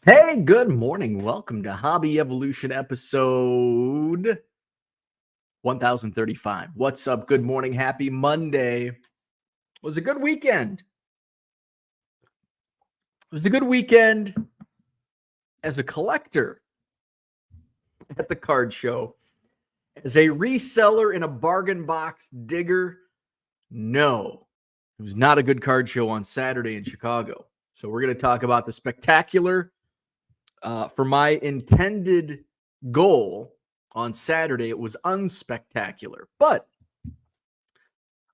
Hey, good morning. Welcome to Hobby Evolution episode 1035. What's up? Good morning. Happy Monday. It was a good weekend. It was a good weekend as a collector at the card show. As a reseller in a bargain box digger, no, it was not a good card show on Saturday in Chicago. So we're going to talk about the spectacular. For my intended goal on Saturday, it was unspectacular, but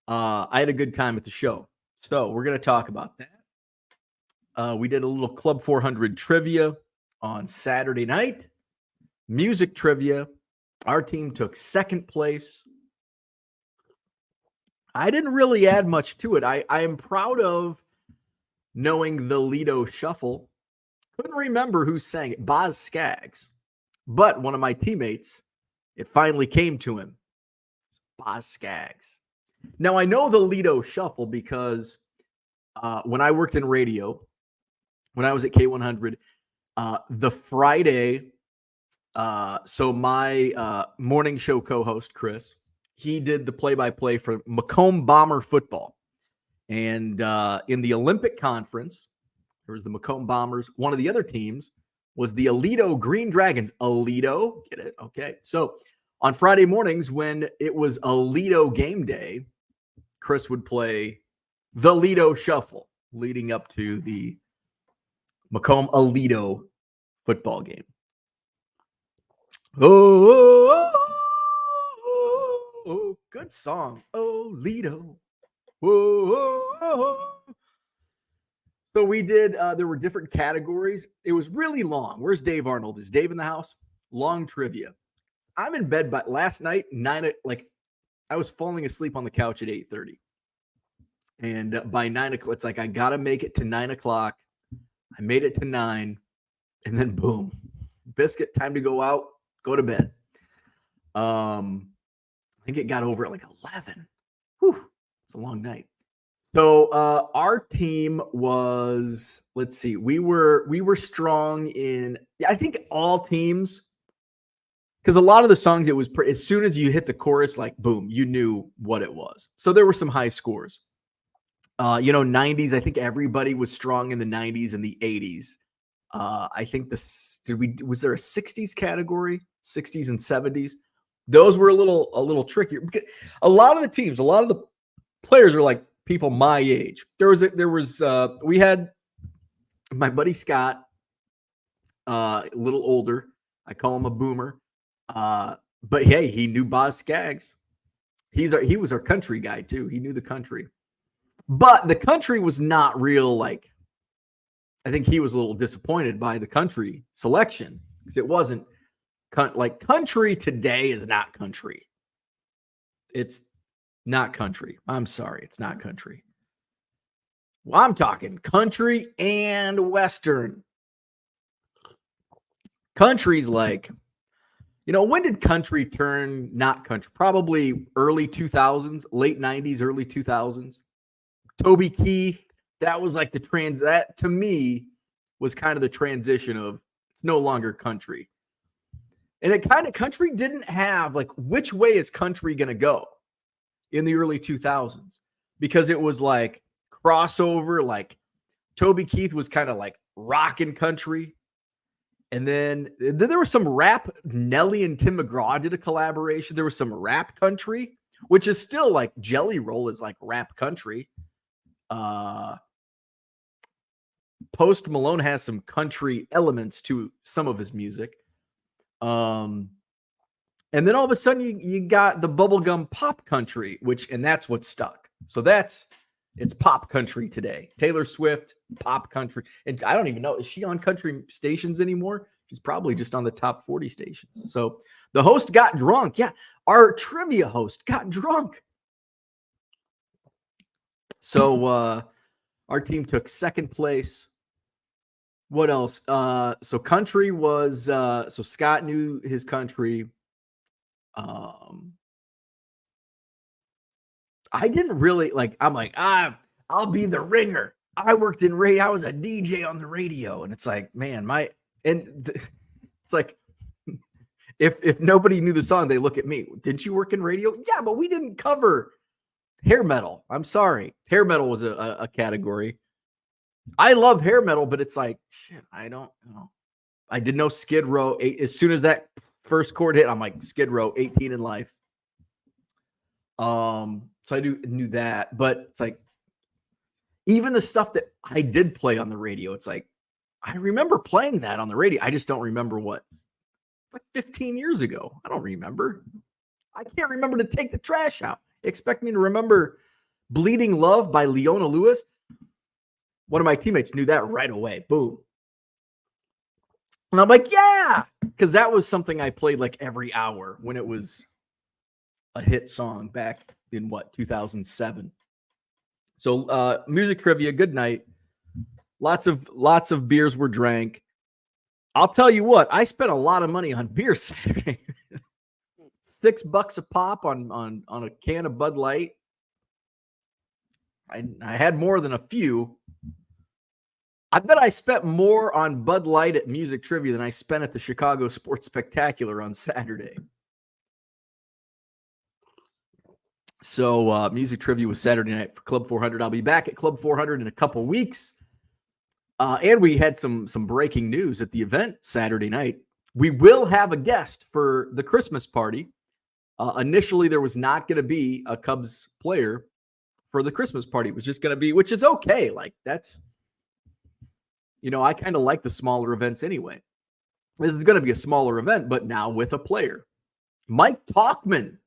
I had a good time at the show. So we're going to talk about that. We did a little Club 400 trivia on Saturday night, music trivia. Our team took second place. I didn't really add much to it. I am proud of knowing the Lido Shuffle. Couldn't remember who sang it, Boz Skaggs. But one of my teammates, it finally came to him. Boz Skaggs. Now, I know the Lido Shuffle because when I worked in radio, when I was at K100, the Friday, so my morning show co-host, Chris, he did the play-by-play for Macomb Bomber football. And in the Olympic conference, there was the Macomb Bombers. One of the other teams was the Aledo Green Dragons. Aledo, get it? Okay. So on Friday mornings, when it was Aledo game day, Chris would play the Lido Shuffle leading up to the Macomb Aledo football game. Oh, good song. Oh, Lido. Whoa. So we did, there were different categories. It was really long. Where's Dave Arnold? Is Dave in the house? Long trivia. I'm in bed, but last night, I was falling asleep on the couch at 8:30. And by 9 o'clock, it's like, I got to make it to 9 o'clock. I made it to 9, and then boom, biscuit, time to go out, go to bed. I think it got over at like 11. Whew, it's a long night. So our team was, let's see, we were strong in, I think all teams, because a lot of the songs, it was as soon as you hit the chorus, like boom, you knew what it was. So there were some high scores. 90s, I think everybody was strong in the 90s and the 80s. I think was there a 60s category, 60s and 70s? Those were a little trickier. A lot of the teams, a lot of the players are like people my age. We had my buddy Scott, a little older. I call him a boomer. But hey, he knew Boz Skaggs. He was our country guy too. He knew the country. But the country was not real, like, I think he was a little disappointed by the country selection because it wasn't like country today is not country. It's not country. I'm sorry. It's not country. Well, I'm talking country and Western. Country's like, when did country turn not country? Probably early 2000s, late 90s, early 2000s. Toby Keith, that was like that to me was kind of the transition of it's no longer country. And it kind of, country didn't have like, which way is country going to go in the early 2000s? Because it was like crossover, like Toby Keith was kind of like rockin' country. And then there was some rap. Nelly and Tim McGraw did a collaboration. There was some rap country, which is still like Jelly Roll is like rap country. Post Malone has some country elements to some of his music. And then all of a sudden you got the bubblegum pop country, and that's what stuck. So it's pop country today. Taylor Swift, pop country. And I don't even know, is she on country stations anymore? She's probably just on the top 40 stations. So the host got drunk. Yeah, our trivia host got drunk. So our team took second place. What else? So country was, so Scott knew his country. I didn't really I'm like, I'll be the ringer. I worked in radio. I was a DJ on the radio. And it's like, man, And it's like, if nobody knew the song, they look at me. Didn't you work in radio? Yeah, but we didn't cover hair metal. I'm sorry. Hair metal was a category. I love hair metal, but it's like, shit, I don't know. I did know Skid Row. As soon as that first chord hit, I'm like, Skid Row, 18 in life. So I knew that, but it's like, even the stuff that I did play on the radio, it's like, I remember playing that on the radio. I just don't remember what. It's like 15 years ago. I don't remember. I can't remember to take the trash out. Expect me to remember Bleeding Love by Leona Lewis? One of my teammates knew that right away. Boom. And I'm like, yeah, because that was something I played like every hour when it was a hit song back in 2007. So music trivia, good night. Lots of beers were drank. I'll tell you what, I spent a lot of money on beer Saturday. $6 a pop on a can of Bud Light. I had more than a few. I bet I spent more on Bud Light at Music Trivia than I spent at the Chicago Sports Spectacular on Saturday. So Music Trivia was Saturday night for Club 400. I'll be back at Club 400 in a couple weeks. And we had some breaking news at the event Saturday night. We will have a guest for the Christmas party. Initially, there was not going to be a Cubs player for the Christmas party. It was just going to be, which is okay. Like, that's, I kind of like the smaller events anyway. This is going to be a smaller event, but now with a player. Mike Talkman,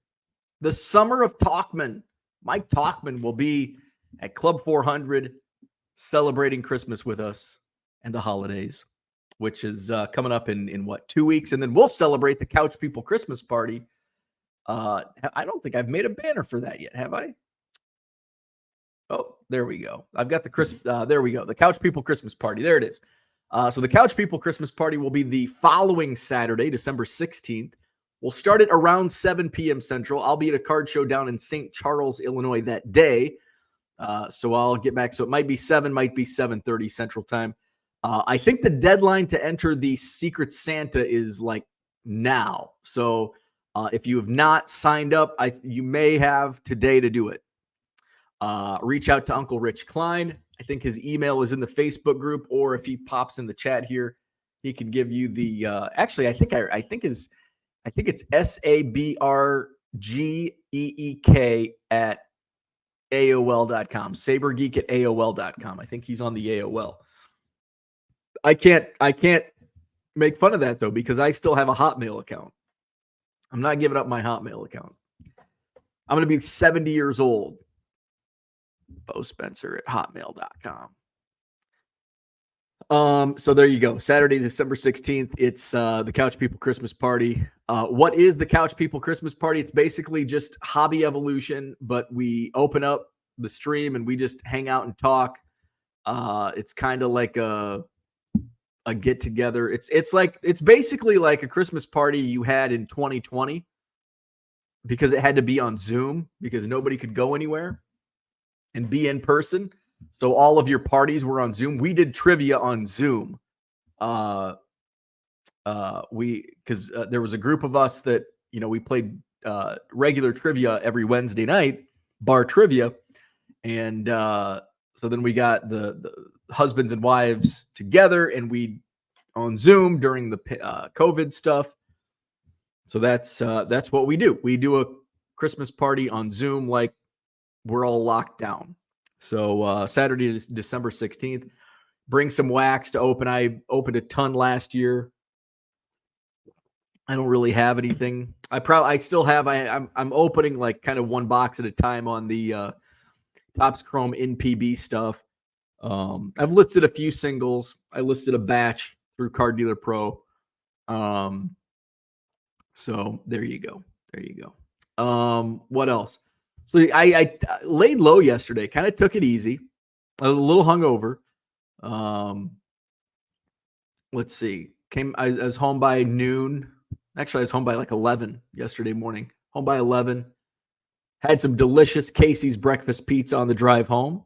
the summer of Talkman. Mike Talkman will be at Club 400 celebrating Christmas with us and the holidays, which is coming up in 2 weeks. And then we'll celebrate the Couch People Christmas party. I don't think I've made a banner for that yet, have I? Oh, there we go. I've got there we go. The Couch People Christmas party. There it is. So the Couch People Christmas party will be the following Saturday, December 16th. We'll start at around 7 p.m. Central. I'll be at a card show down in St. Charles, Illinois that day. So I'll get back. So it might be 7, might be 7:30 Central Time. I think the deadline to enter the Secret Santa is like now. So if you have not signed up, you may have today to do it. Reach out to Uncle Rich Klein. I think his email is in the Facebook group, or if he pops in the chat here, he can give you the. Actually, I think it's SABRGEEK at AOL.com. Sabergeek at AOL.com. I think he's on the AOL. I can't make fun of that though, because I still have a Hotmail account. I'm not giving up my Hotmail account. I'm going to be 70 years old. Bo Spencer at hotmail.com. So there you go. Saturday, December 16th. It's the Couch People Christmas party. What is the Couch People Christmas party? It's basically just hobby evolution, but we open up the stream and we just hang out and talk. It's kind of like a get together. It's basically like a Christmas party you had in 2020, because it had to be on Zoom because nobody could go anywhere and be in person. So all of your parties were on Zoom. We did trivia on Zoom. Because there was a group of us that, we played regular trivia every Wednesday night, bar trivia. And so then we got the husbands and wives together, and we on Zoom during the COVID stuff. So that's what we do. We do a Christmas party on Zoom like we're all locked down. So Saturday is December 16th. Bring some wax to open. I opened a ton last year. I don't really have anything. I still have. I'm opening like kind of one box at a time on the Topps Chrome NPB stuff. I've listed a few singles. I listed a batch through Card Dealer Pro. So there you go. What else? So I laid low yesterday, kind of took it easy. I was a little hungover. Let's see. I was home by noon. Actually, I was home by like 11 yesterday morning. Home by 11. Had some delicious Casey's breakfast pizza on the drive home.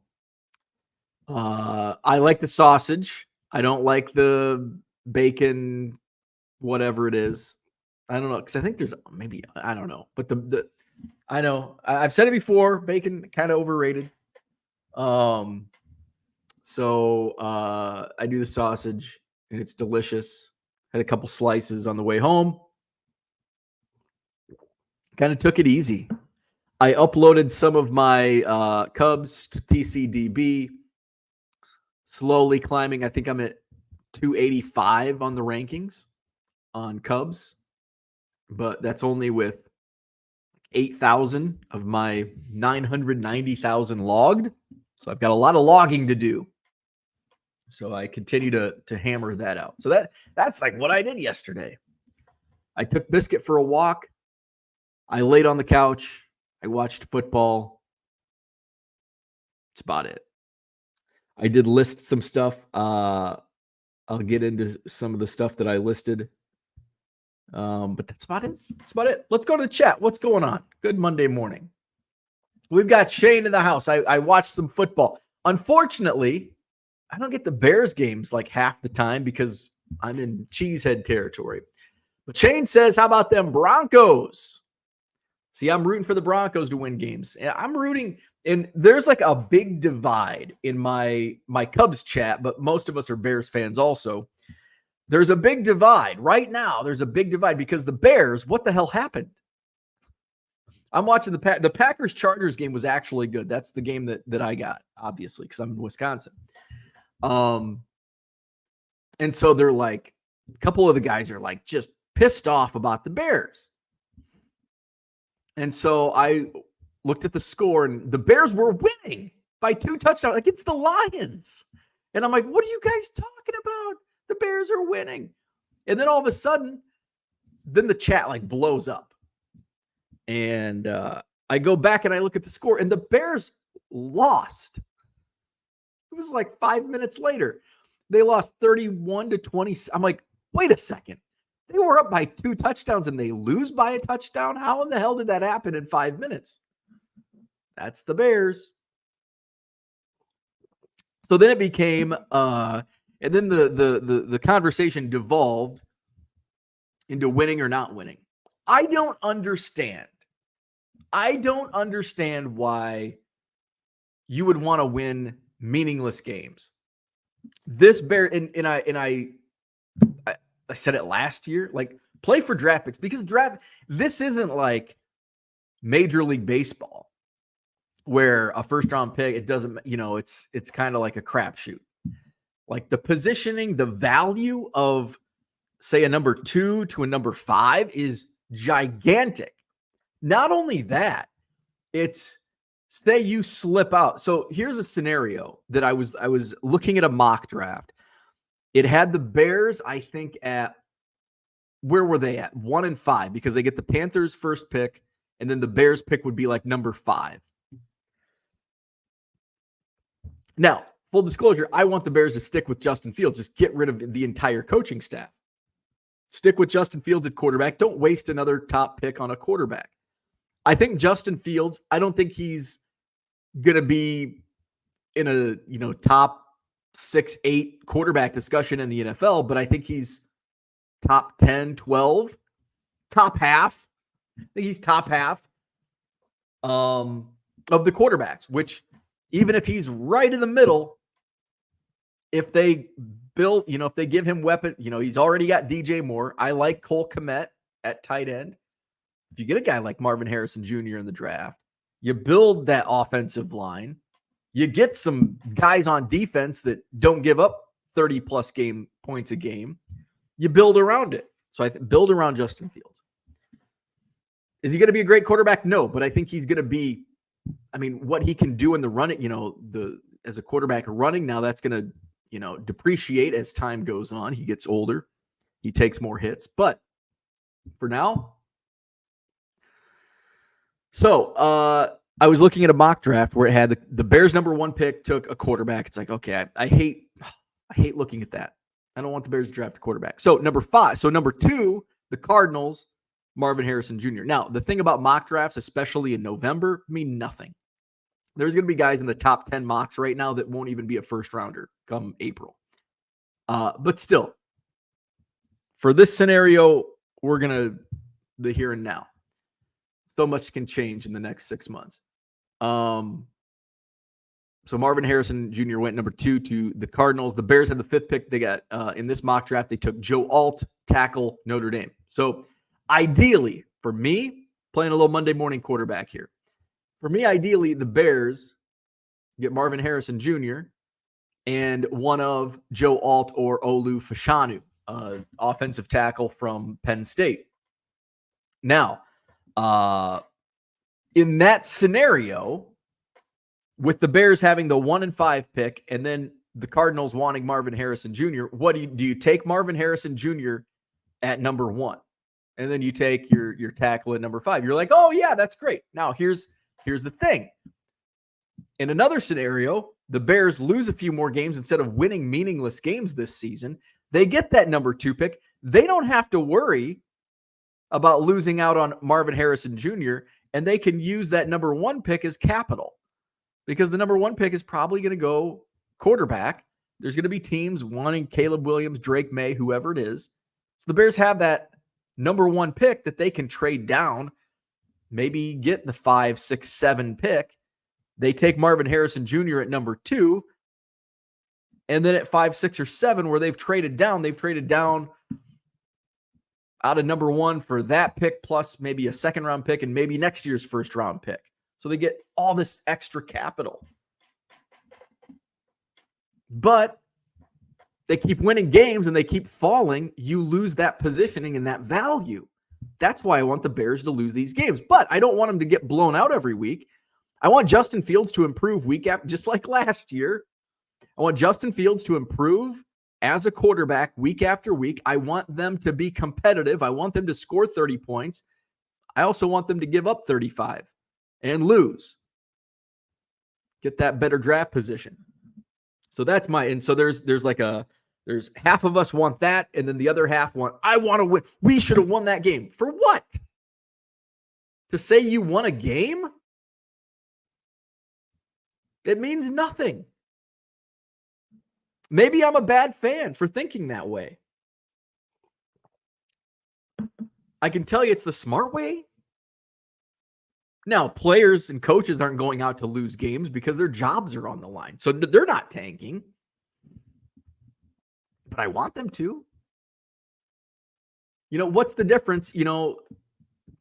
I like the sausage. I don't like the bacon, whatever it is. I don't know, because I think there's maybe, I don't know, but I know I've said it before, bacon kind of overrated. So I do the sausage and it's delicious. Had a couple slices on the way home. Kind of took it easy. I uploaded some of my Cubs to TCDB. Slowly climbing. I think I'm at 285 on the rankings on Cubs, but that's only with 8,000 of my 990,000 logged. So I've got a lot of logging to do. So I continue to hammer that out. So that's like what I did yesterday. I took Biscuit for a walk. I laid on the couch. I watched football. That's about it. I did list some stuff. I'll get into some of the stuff that I listed. But that's about it. That's about it. Let's go to the chat. What's going on? Good Monday morning. We've got Shane in the house. I watched some football. Unfortunately, I don't get the Bears games like half the time because I'm in cheesehead territory. But Shane says, how about them Broncos? See, I'm rooting for the Broncos to win games. I'm rooting, and there's like a big divide in my Cubs chat, but most of us are Bears fans also. There's a big divide. Right now, there's a big divide because the Bears, what the hell happened? I'm watching the Packers-Chargers game was actually good. That's the game that I got, obviously, because I'm in Wisconsin. And so they're like, a couple of the guys are like just pissed off about the Bears. And so I looked at the score, and the Bears were winning by 2 touchdowns. Like, it's the Lions. And I'm like, what are you guys talking about? The Bears are winning. And then all of a sudden, then the chat like blows up. And I go back and I look at the score, and the Bears lost. It was like 5 minutes later. They lost 31-20. I'm like, wait a second. They were up by 2 touchdowns and they lose by a touchdown? How in the hell did that happen in 5 minutes? That's the Bears. So then it became, and then the conversation devolved into winning or not winning. I don't understand why you would want to win meaningless games. This Bear, and I said it last year, like, play for draft picks, because this isn't like Major League Baseball where a first round pick, it doesn't, it's kind of like a crapshoot. Like the positioning, the value of, say, a number 2 to a number 5 is gigantic. Not only that, it's, say you slip out. So here's a scenario that I was looking at a mock draft. It had the Bears, I think, at, where were they at? 1 and 5, because they get the Panthers first pick, and then the Bears pick would be like number 5. Now, full disclosure, I want the Bears to stick with Justin Fields. Just get rid of the entire coaching staff. Stick with Justin Fields at quarterback. Don't waste another top pick on a quarterback. I think Justin Fields, I don't think he's going to be in a, top 6, 8 quarterback discussion in the NFL, but I think he's top 10, 12, top half. I think he's top half of the quarterbacks, which, even if he's right in the middle, if they build, if they give him weapon, he's already got DJ Moore. I like Cole Kmet at tight end. If you get a guy like Marvin Harrison Jr. in the draft, you build that offensive line. You get some guys on defense that don't give up 30-plus game points a game. You build around it. So I build around Justin Fields. Is he going to be a great quarterback? No, but I think he's going to be, what he can do in the running, as a quarterback running, now that's going to, depreciate as time goes on. He gets older. He takes more hits. But for now, so I was looking at a mock draft where it had the Bears number 1 pick took a quarterback. It's like, okay, I hate looking at that. I don't want the Bears to draft a quarterback. So number 5. So number 2, the Cardinals, Marvin Harrison Jr. Now, the thing about mock drafts, especially in November, mean nothing. There's going to be guys in the top 10 mocks right now that won't even be a first rounder come April. But still, For this scenario, we're going to the here and now. So much can change in the next 6 months. So Marvin Harrison Jr. went number 2 to the Cardinals. The Bears had the 5th pick. They got in this mock draft, they took Joe Alt, tackle, Notre Dame. So ideally, for me, playing a little Monday morning quarterback here. For me, ideally, the Bears get Marvin Harrison Jr. and one of Joe Alt or Olu Fashanu, offensive tackle from Penn State. Now, in that scenario, with the Bears having the 1 and 5 pick, and then the Cardinals wanting Marvin Harrison Jr., what do you take Marvin Harrison Jr. at number 1, and then you take your tackle at number 5? You're like, oh yeah, that's great. Now here's the thing. In another scenario, the Bears lose a few more games instead of winning meaningless games this season. They get that number 2 pick. They don't have to worry about losing out on Marvin Harrison Jr., and they can use that number 1 pick as capital, because the number 1 pick is probably going to go quarterback. There's going to be teams wanting Caleb Williams, Drake May, whoever it is. So the Bears have that number 1 pick that they can trade down, maybe get the 5, 6, 7 pick. They take Marvin Harrison Jr. at number 2. And then at 5, 6, or 7, where they've traded down out of number 1 for that pick, plus maybe a second-round pick and maybe next year's first-round pick. So they get all this extra capital. But they keep winning games and they keep falling. You lose that positioning and that value. That's why I want the Bears to lose these games. But I don't want them to get blown out every week. I want Justin Fields to improve week after, just like last year. I want Justin Fields to improve as a quarterback week after week. I want them to be competitive. I want them to score 30 points. I also want them to give up 35 and lose. Get that better draft position. So that's and so there's half of us want that, and then the other half I want to win. We should have won that game. For what? To say you won a game? It means nothing. Maybe I'm a bad fan for thinking that way. I can tell you it's the smart way. Now, players and coaches aren't going out to lose games because their jobs are on the line. So they're not tanking. But I want them to. You know, what's the difference? You know,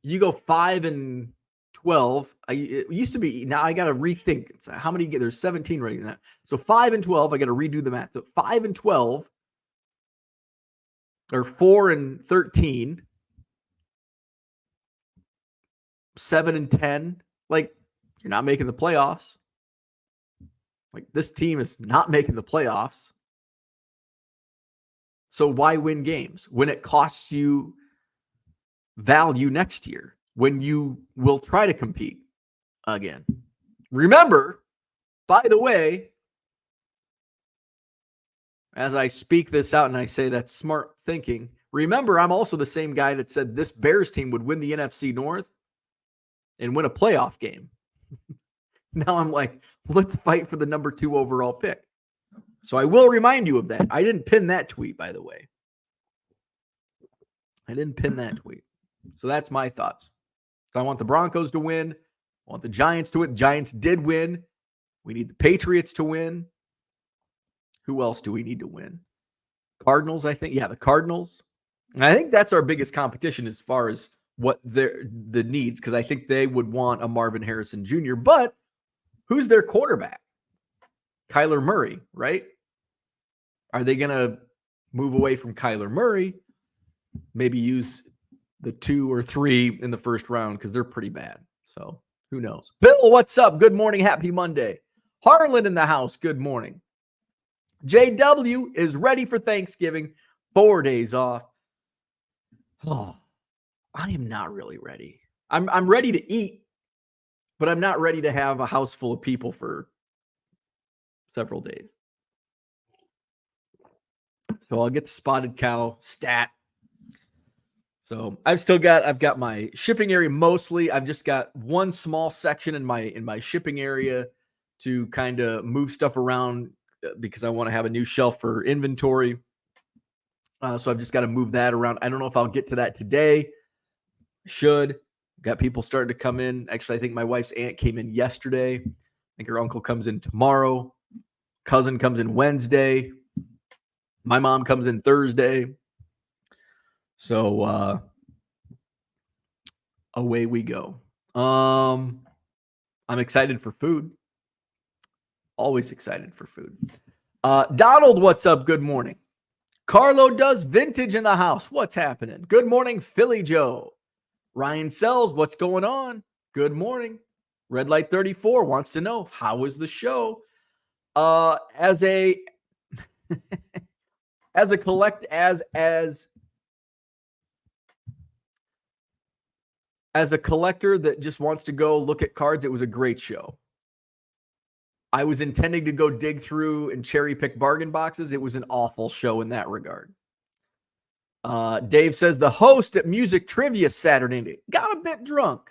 you go 5 and 12. It used to be, now I got to rethink. It's how many? There's 17 right now. So 5 and 12, I got to redo the math. So 5 and 12, or 4 and 13, 7 and 10. Like, you're not making the playoffs. Like, this team is not making the playoffs. So why win games when it costs you value next year, when you will try to compete again? Remember, by the way, as I speak this out and I say that's smart thinking, remember, I'm also the same guy that said this Bears team would win the NFC North and win a playoff game. Now I'm like, let's fight for the number 2 overall pick. So I will remind you of that. I didn't pin that tweet, by the way. I didn't pin that tweet. So that's my thoughts. So I want the Broncos to win. I want the Giants to win. The Giants did win. We need the Patriots to win. Who else do we need to win? Cardinals, I think. Yeah, the Cardinals. And I think that's our biggest competition as far as what the needs, because I think they would want a Marvin Harrison Jr. But who's their quarterback? Kyler Murray, right? Are they going to move away from Kyler Murray? Maybe use the 2 or 3 in the first round because they're pretty bad. So who knows? Bill, what's up? Good morning. Happy Monday. Harlan in the house. Good morning. JW is ready for Thanksgiving. 4 days off. Oh, I am not really ready. I'm ready to eat, but I'm not ready to have a house full of people for several days. So I'll get the spotted cow stat. So I've got my shipping area mostly. I've just got one small section in my shipping area to kind of move stuff around because I want to have a new shelf for inventory. So I've just got to move that around. I don't know if I'll get to that today. Should. Got people starting to come in. Actually, I think my wife's aunt came in yesterday. I think her uncle comes in tomorrow. Cousin comes in Wednesday. My mom comes in Thursday. So away we go. I'm excited for food. Always excited for food. Donald, what's up? Good morning. Carlo does vintage in the house. What's happening? Good morning, Philly Joe. Ryan Sells, what's going on? Good morning. Red Light 34 wants to know, how was the show? As a collector that just wants to go look at cards, it was a great show. I was intending to go dig through and cherry pick bargain boxes. It was an awful show in that regard. Dave says the host at Music Trivia Saturday night got a bit drunk.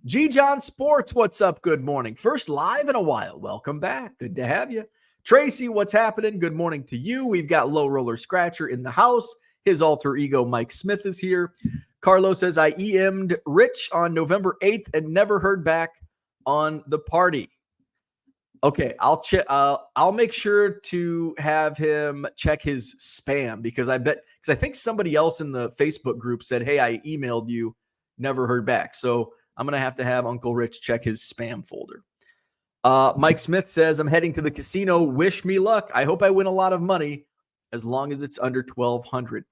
G. John Sports, what's up? Good morning. First live in a while. Welcome back. Good to have you. Tracy, what's happening? Good morning to you. We've got Low Roller Scratcher in the house. His alter ego, Mike Smith, is here. Carlos says, I EM'd Rich on November 8th and never heard back on the party. Okay, I'll make sure to have him check his spam because I think somebody else in the Facebook group said, hey, I emailed you, never heard back. So I'm going to have Uncle Rich check his spam folder. Mike Smith says, I'm heading to the casino. Wish me luck. I hope I win a lot of money as long as it's under $1,200.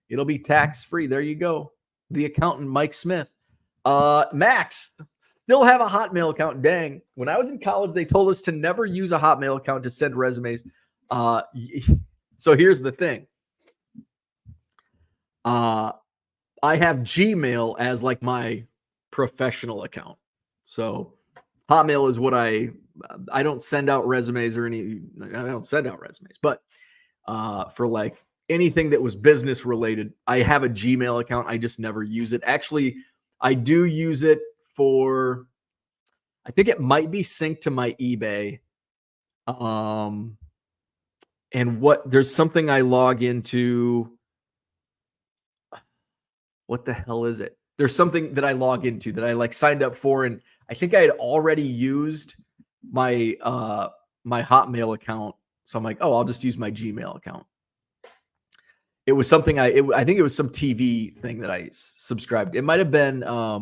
It'll be tax-free. There you go. The accountant, Mike Smith. Max, still have a Hotmail account. Dang. When I was in college, they told us to never use a Hotmail account to send resumes. So here's the thing. I have Gmail as like my professional account. So Hotmail is what I don't send out resumes or I don't send out resumes, but for like anything that was business related, I have a Gmail account. I just never use it. Actually, I do use it for, I think it might be synced to my eBay. And there's something I log into. What the hell is it? There's something that I log into that I like signed up for. And I think I had already used my, my Hotmail account. So I'm like, oh, I'll just use my Gmail account. It was something I think it was some TV thing that I subscribed. It might have been, I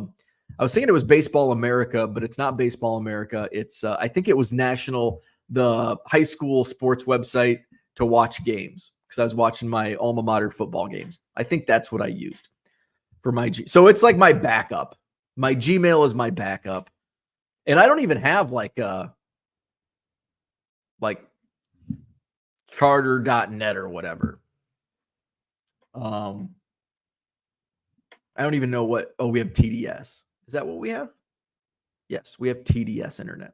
was thinking it was Baseball America, but it's not Baseball America. It's, I think it was the high school sports website to watch games because I was watching my alma mater football games. I think that's what I used for my So it's like my backup. My Gmail is my backup. And I don't even have like charter.net or whatever. I don't even know what. Oh, we have TDS. Is that what we have? Yes, we have TDS internet.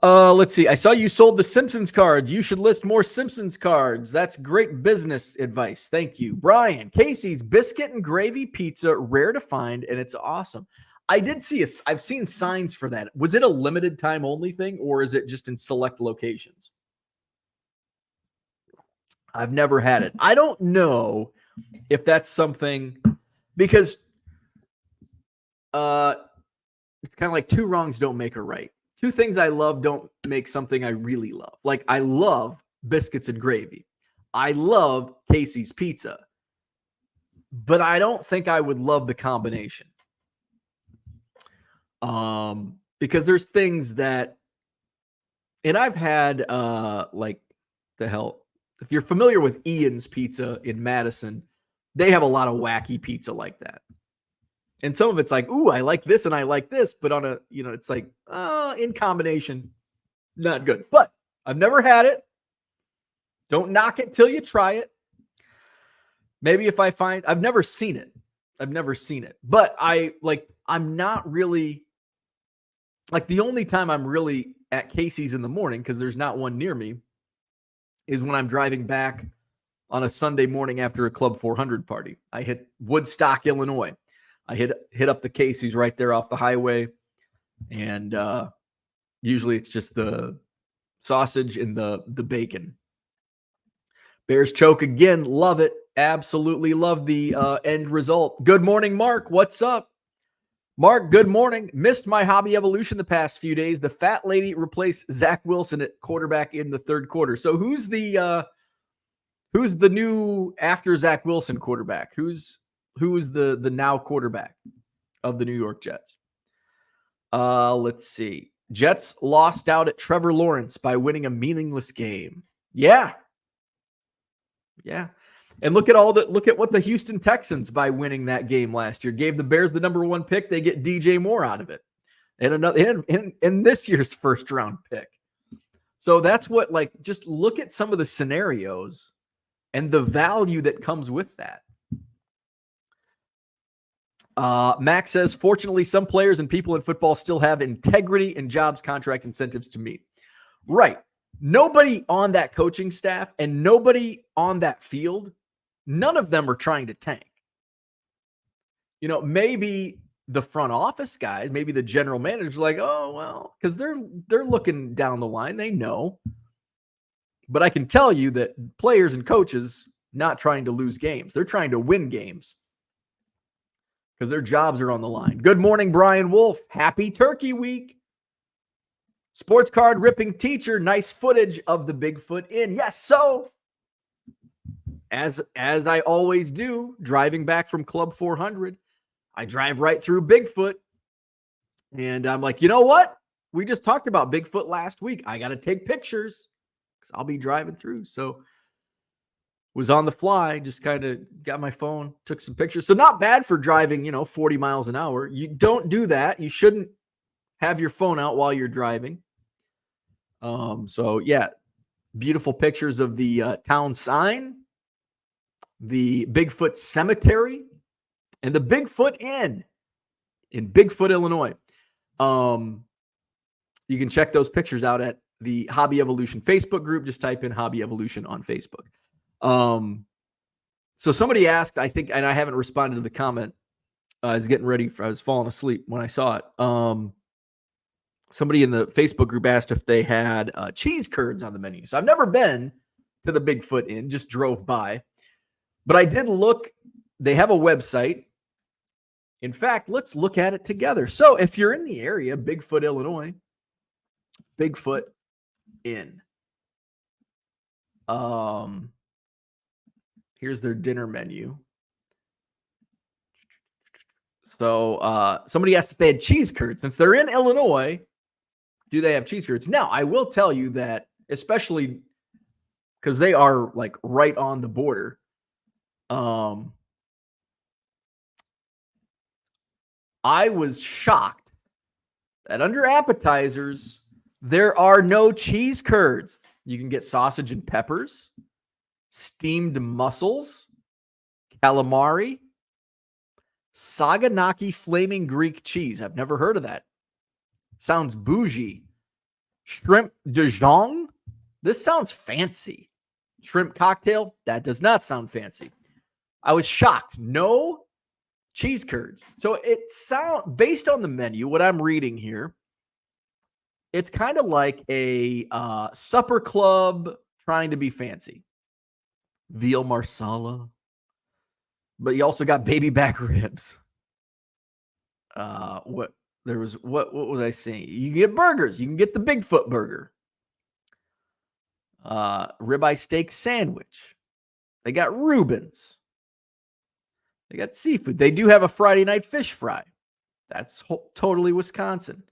Let's see. I saw you sold the Simpsons cards. You should list more Simpsons cards. That's great business advice. Thank you. Brian, Casey's biscuit and gravy pizza, rare to find, and it's awesome. I did see I've seen signs for that. Was it a limited time only thing, or is it just in select locations? I've never had it. I don't know if that's something, because it's kind of like two wrongs don't make a right. Two things I love don't make something I really love. Like I love biscuits and gravy. I love Casey's pizza. But I don't think I would love the combination. Because there's things that, and I've had like the hell. If you're familiar with Ian's Pizza in Madison, they have a lot of wacky pizza like that. And some of it's like, ooh, I like this and I like this, but on a, it's like, in combination, not good. But I've never had it. Don't knock it till you try it. Maybe if I find, I've never seen it. But I'm not really, like the only time I'm really at Casey's in the morning, because there's not one near me, is when I'm driving back on a Sunday morning after a Club 400 party. I hit Woodstock, Illinois. I hit up the Casey's right there off the highway. And usually it's just the sausage and the bacon Bears choke again. Love it. Absolutely love the end result. Good morning, Mark. What's up? Mark, good morning. Missed my hobby evolution the past few days. The fat lady replaced Zach Wilson at quarterback in the third quarter. So who's the new after Zach Wilson quarterback? Who's the now quarterback of the New York Jets? Let's see. Jets lost out at Trevor Lawrence by winning a meaningless game. Yeah. And look at what the Houston Texans, by winning that game last year, gave the Bears the number 1 pick. They get DJ Moore out of it, and another in this year's first round pick. So that's what, like, just look at some of the scenarios and the value that comes with that. Max says, fortunately, some players and people in football still have integrity and jobs contract incentives to meet. Right. Nobody on that coaching staff and nobody on that field, none of them are trying to tank. You know, maybe the front office guys, maybe the general manager's like, oh, well, because they're looking down the line. They know. But I can tell you that players and coaches not trying to lose games. They're trying to win games because their jobs are on the line. Good morning, Brian Wolf. Happy Turkey Week. Sports card ripping teacher. Nice footage of the Bigfoot Inn. Yes, so as I always do, driving back from Club 400, I drive right through Bigfoot. And I'm like, you know what? We just talked about Bigfoot last week. I got to take pictures because I'll be driving through. So was on the fly, just kind of got my phone, took some pictures. So not bad for driving, 40 miles an hour. You don't do that. You shouldn't have your phone out while you're driving. So yeah, beautiful pictures of the town sign, the Bigfoot Cemetery, and the Bigfoot Inn in Bigfoot, Illinois. You can check those pictures out at the Hobby Evolution Facebook group. Just type in Hobby Evolution on Facebook. So somebody asked, I think, and I haven't responded to the comment. I was getting ready I was falling asleep when I saw it. Somebody in the Facebook group asked if they had cheese curds on the menu. So I've never been to the Bigfoot Inn, just drove by. But I did look. They have a website. In fact, let's look at it together. So if you're in the area, Bigfoot, Illinois, Bigfoot Inn. Here's their dinner menu. So somebody asked if they had cheese curds. Since they're in Illinois, do they have cheese curds? Now, I will tell you that, especially because they are like right on the border. I was shocked that under appetizers, there are no cheese curds. You can get sausage and peppers, steamed mussels, calamari, Saganaki flaming Greek cheese. I've never heard of that. Sounds bougie. Shrimp Dijon. This sounds fancy. Shrimp cocktail. That does not sound fancy. I was shocked. No cheese curds. So it sound, based on the menu, what I'm reading here, it's kind of like a supper club trying to be fancy. Veal marsala. But you also got baby back ribs. What was I saying? You can get burgers. You can get the Bigfoot burger. Ribeye steak sandwich. They got Reubens. They got seafood. They do have a Friday night fish fry. That's totally Wisconsin.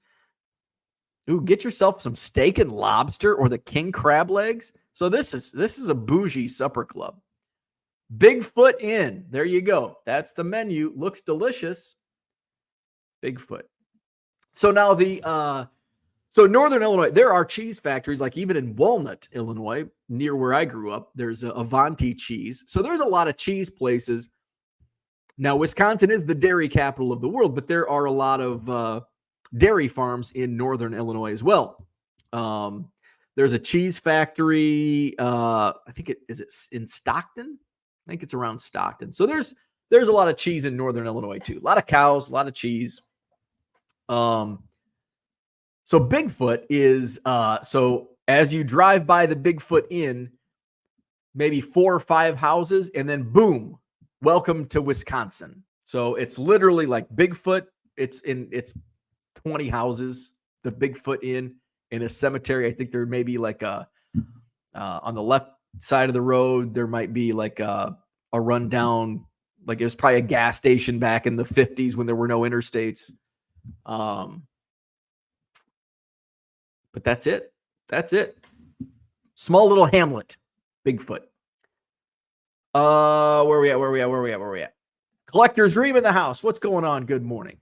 Ooh, get yourself some steak and lobster or the king crab legs. So this is a bougie supper club. Bigfoot Inn. There you go. That's the menu. Looks delicious. Bigfoot. So now so Northern Illinois, there are cheese factories, like even in Walnut, Illinois, near where I grew up. There's Avanti cheese. So there's a lot of cheese places. Now, Wisconsin is the dairy capital of the world, but there are a lot of dairy farms in Northern Illinois as well. There's a cheese factory. I think is in Stockton. I think it's around Stockton. So there's a lot of cheese in Northern Illinois too. A lot of cows, a lot of cheese. So Bigfoot is so as you drive by the Bigfoot Inn, maybe 4 or 5 houses, and then boom, welcome to Wisconsin. So it's literally like Bigfoot. It's 20 houses, the Bigfoot Inn in a cemetery. I think there may be like on the left side of the road, there might be like a rundown, like it was probably a gas station back in the 50s when there were no interstates. But that's it. That's it. Small little hamlet, Bigfoot. Where we at? Collector's Dream in the house. What's going on? Good morning.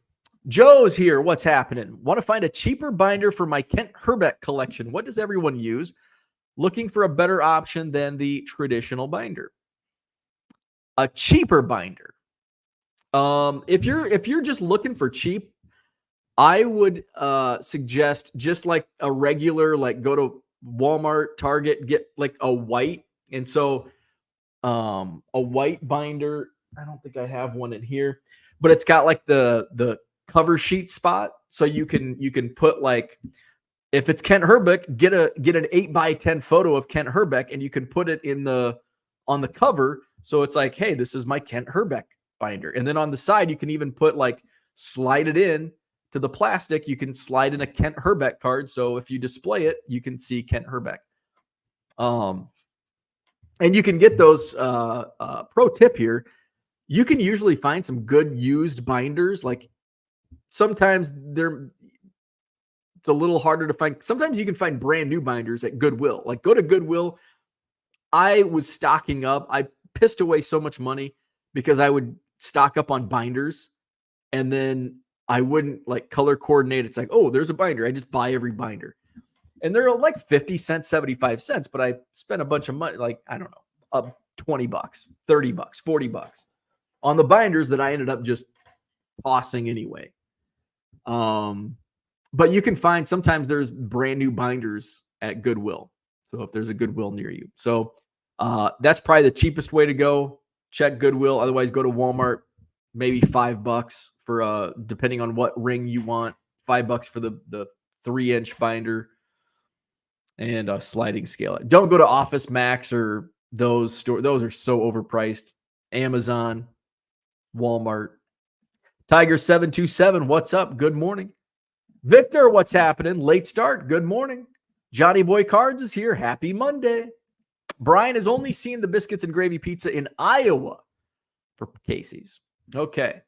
Joe's here. What's happening? Want to find a cheaper binder for my Kent Herbeck collection. What does everyone use? Looking for a better option than the traditional binder. A cheaper binder. If you're just looking for cheap, I would suggest just like a regular, like go to Walmart, Target, get like a white. And so a white binder, I don't think I have one in here, but it's got like the cover sheet spot. So you can put like, if it's Kent Herbeck, get an 8x10 photo of Kent Herbeck, and you can put it on the cover. So it's like, hey, this is my Kent Herbeck binder. And then on the side, you can even put like, slide it in to the plastic. You can slide in a Kent Herbeck card. So if you display it, you can see Kent Herbeck. And you can get those, pro tip here, you can usually find some good used binders. Like sometimes it's a little harder to find. Sometimes you can find brand new binders at Goodwill. Like go to Goodwill. I was stocking up. I pissed away so much money because I would stock up on binders and then I wouldn't like color coordinate. It's like, oh, there's a binder. I just buy every binder. And they're like 50 cents, 75 cents, but I spent a bunch of money, like, I don't know, $20, $30, $40 on the binders that I ended up just tossing anyway. But you can find, sometimes there's brand new binders at Goodwill. So if there's a Goodwill near you. So that's probably the cheapest way to go. Check Goodwill. Otherwise, go to Walmart, maybe $5 for, depending on what ring you want, $5 for the 3-inch binder. And a sliding scale. Don't go to Office Max or those stores. Those are so overpriced. Amazon, Walmart. Tiger727, what's up? Good morning. Victor, what's happening? Late start. Good morning. Johnny Boy Cards is here. Happy Monday. Brian has only seen the biscuits and gravy pizza in Iowa for Casey's. Okay.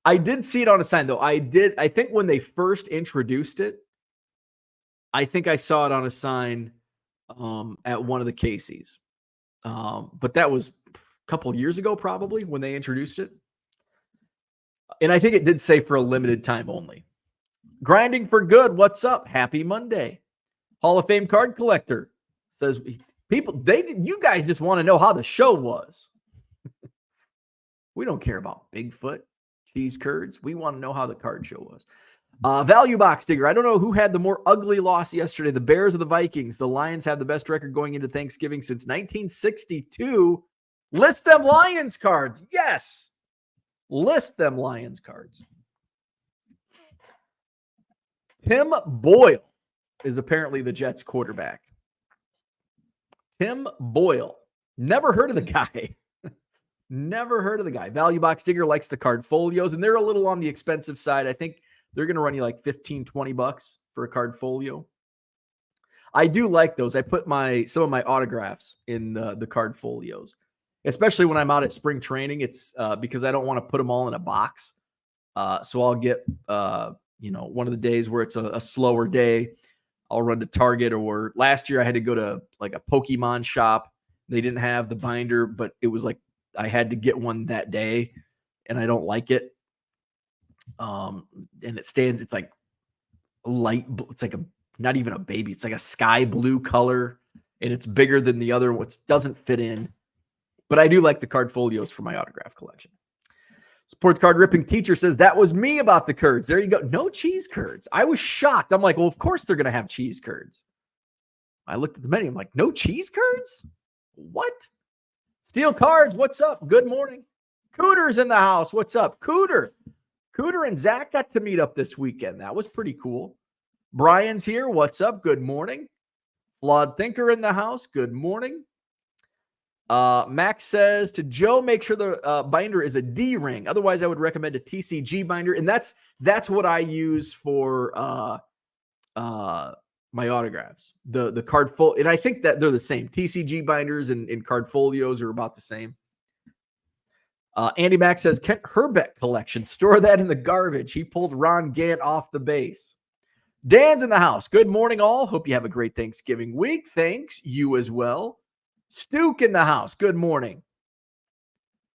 I did see it on a sign, though. I think when they first introduced it, I think I saw it on a sign at one of the Casey's. But that was a couple years ago, probably, when they introduced it. And I think it did say for a limited time only. Grinding for Good, what's up? Happy Monday. Hall of Fame card collector says, you guys just want to know how the show was. We don't care about Bigfoot, cheese curds. We want to know how the card show was. Value box digger. I don't know who had the more ugly loss yesterday, the Bears or the Vikings. The Lions have the best record going into Thanksgiving since 1962. List them Lions cards. Yes. List them Lions cards. Tim Boyle is apparently the Jets quarterback. Tim Boyle. Never heard of the guy. Never heard of the guy. Value box digger likes the card folios, and they're a little on the expensive side. I think they're going to run you like $15, $20 for a card folio. I do like those. I put some of my autographs in the card folios, especially when I'm out at spring training. It's because I don't want to put them all in a box. So I'll get, one of the days where it's a slower day, I'll run to Target, or last year I had to go to like a Pokemon shop. They didn't have the binder, but it was like I had to get one that day, and I don't like it. And it's like light, it's like not even a baby, it's like a sky blue color, and it's bigger than the other ones. Doesn't fit in, but I do like the card folios for my autograph collection. Sports card ripping teacher says that was me about the curds. There you go. No cheese curds. I was shocked. I'm like, well, of course they're going to have cheese curds. I looked at the menu. I'm like, no cheese curds? What? Steel Cards, what's up? Good morning. Cooter's in the house. What's up? Cooter and Zach got to meet up this weekend. That was pretty cool. Brian's here. What's up? Good morning. Flawed Thinker in the house. Good morning. Max says to Joe, make sure the binder is a D ring. Otherwise, I would recommend a TCG binder, and that's what I use for my autographs. The card and I think that they're the same. TCG binders and card folios are about the same. Andy Mack says Kent Herbeck collection. Store that in the garbage. He pulled Ron Gant off the base. Dan's in the house. Good morning, all. Hope you have a great Thanksgiving week. Thanks. You as well. Stuke in the house. Good morning.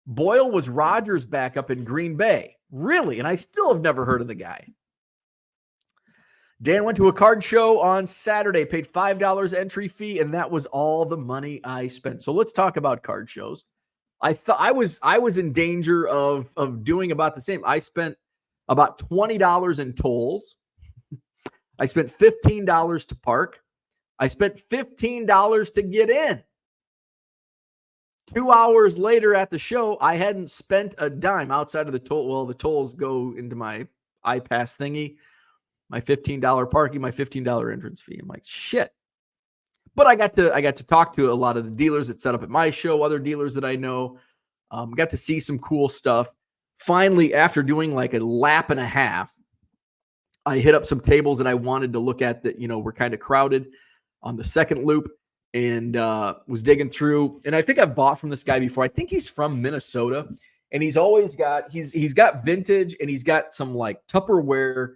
Boyle was Rogers' backup in Green Bay. Really? And I still have never heard of the guy. Dan went to a card show on Saturday, paid $5 entry fee, and that was all the money I spent. So let's talk about card shows. I thought I was in danger of doing about the same. I spent about $20 in tolls. I spent $15 to park. I spent $15 to get in. 2 hours later at the show, I hadn't spent a dime outside of the toll. Well, the tolls go into my iPass thingy, my $15 parking, my $15 entrance fee. I'm like, shit. But I got to talk to a lot of the dealers that set up at my show, other dealers that I know. Got to see some cool stuff. Finally, after doing like a lap and a half, I hit up some tables that I wanted to look at that, were kind of crowded on the second loop, and was digging through. And I think I've bought from this guy before. I think he's from Minnesota, and he's got vintage, and he's got some like Tupperware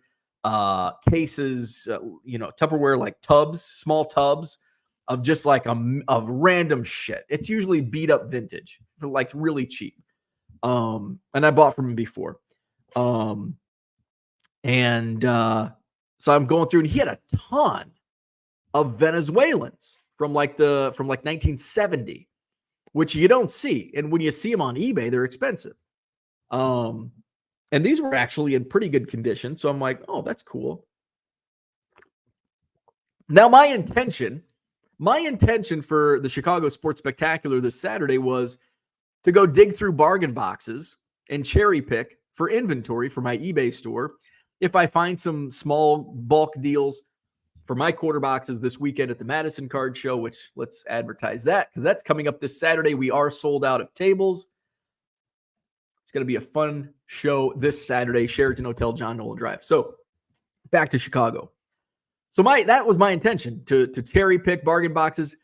cases, Tupperware like tubs, small tubs of just like of random shit. It's usually beat up vintage for like really cheap. And I bought from him before. So I'm going through, and he had a ton of Venezuelans from 1970, which you don't see. And when you see them on eBay, they're expensive. And these were actually in pretty good condition. So I'm like, oh, that's cool. Now, my intention for the Chicago Sports Spectacular this Saturday was to go dig through bargain boxes and cherry pick for inventory for my eBay store. If I find some small bulk deals for my quarter boxes this weekend at the Madison Card Show, which let's advertise that because that's coming up this Saturday. We are sold out of tables. It's going to be a fun show this Saturday, Sheraton Hotel, John Nolan Drive. So back to Chicago. So that was my intention to cherry pick bargain boxes.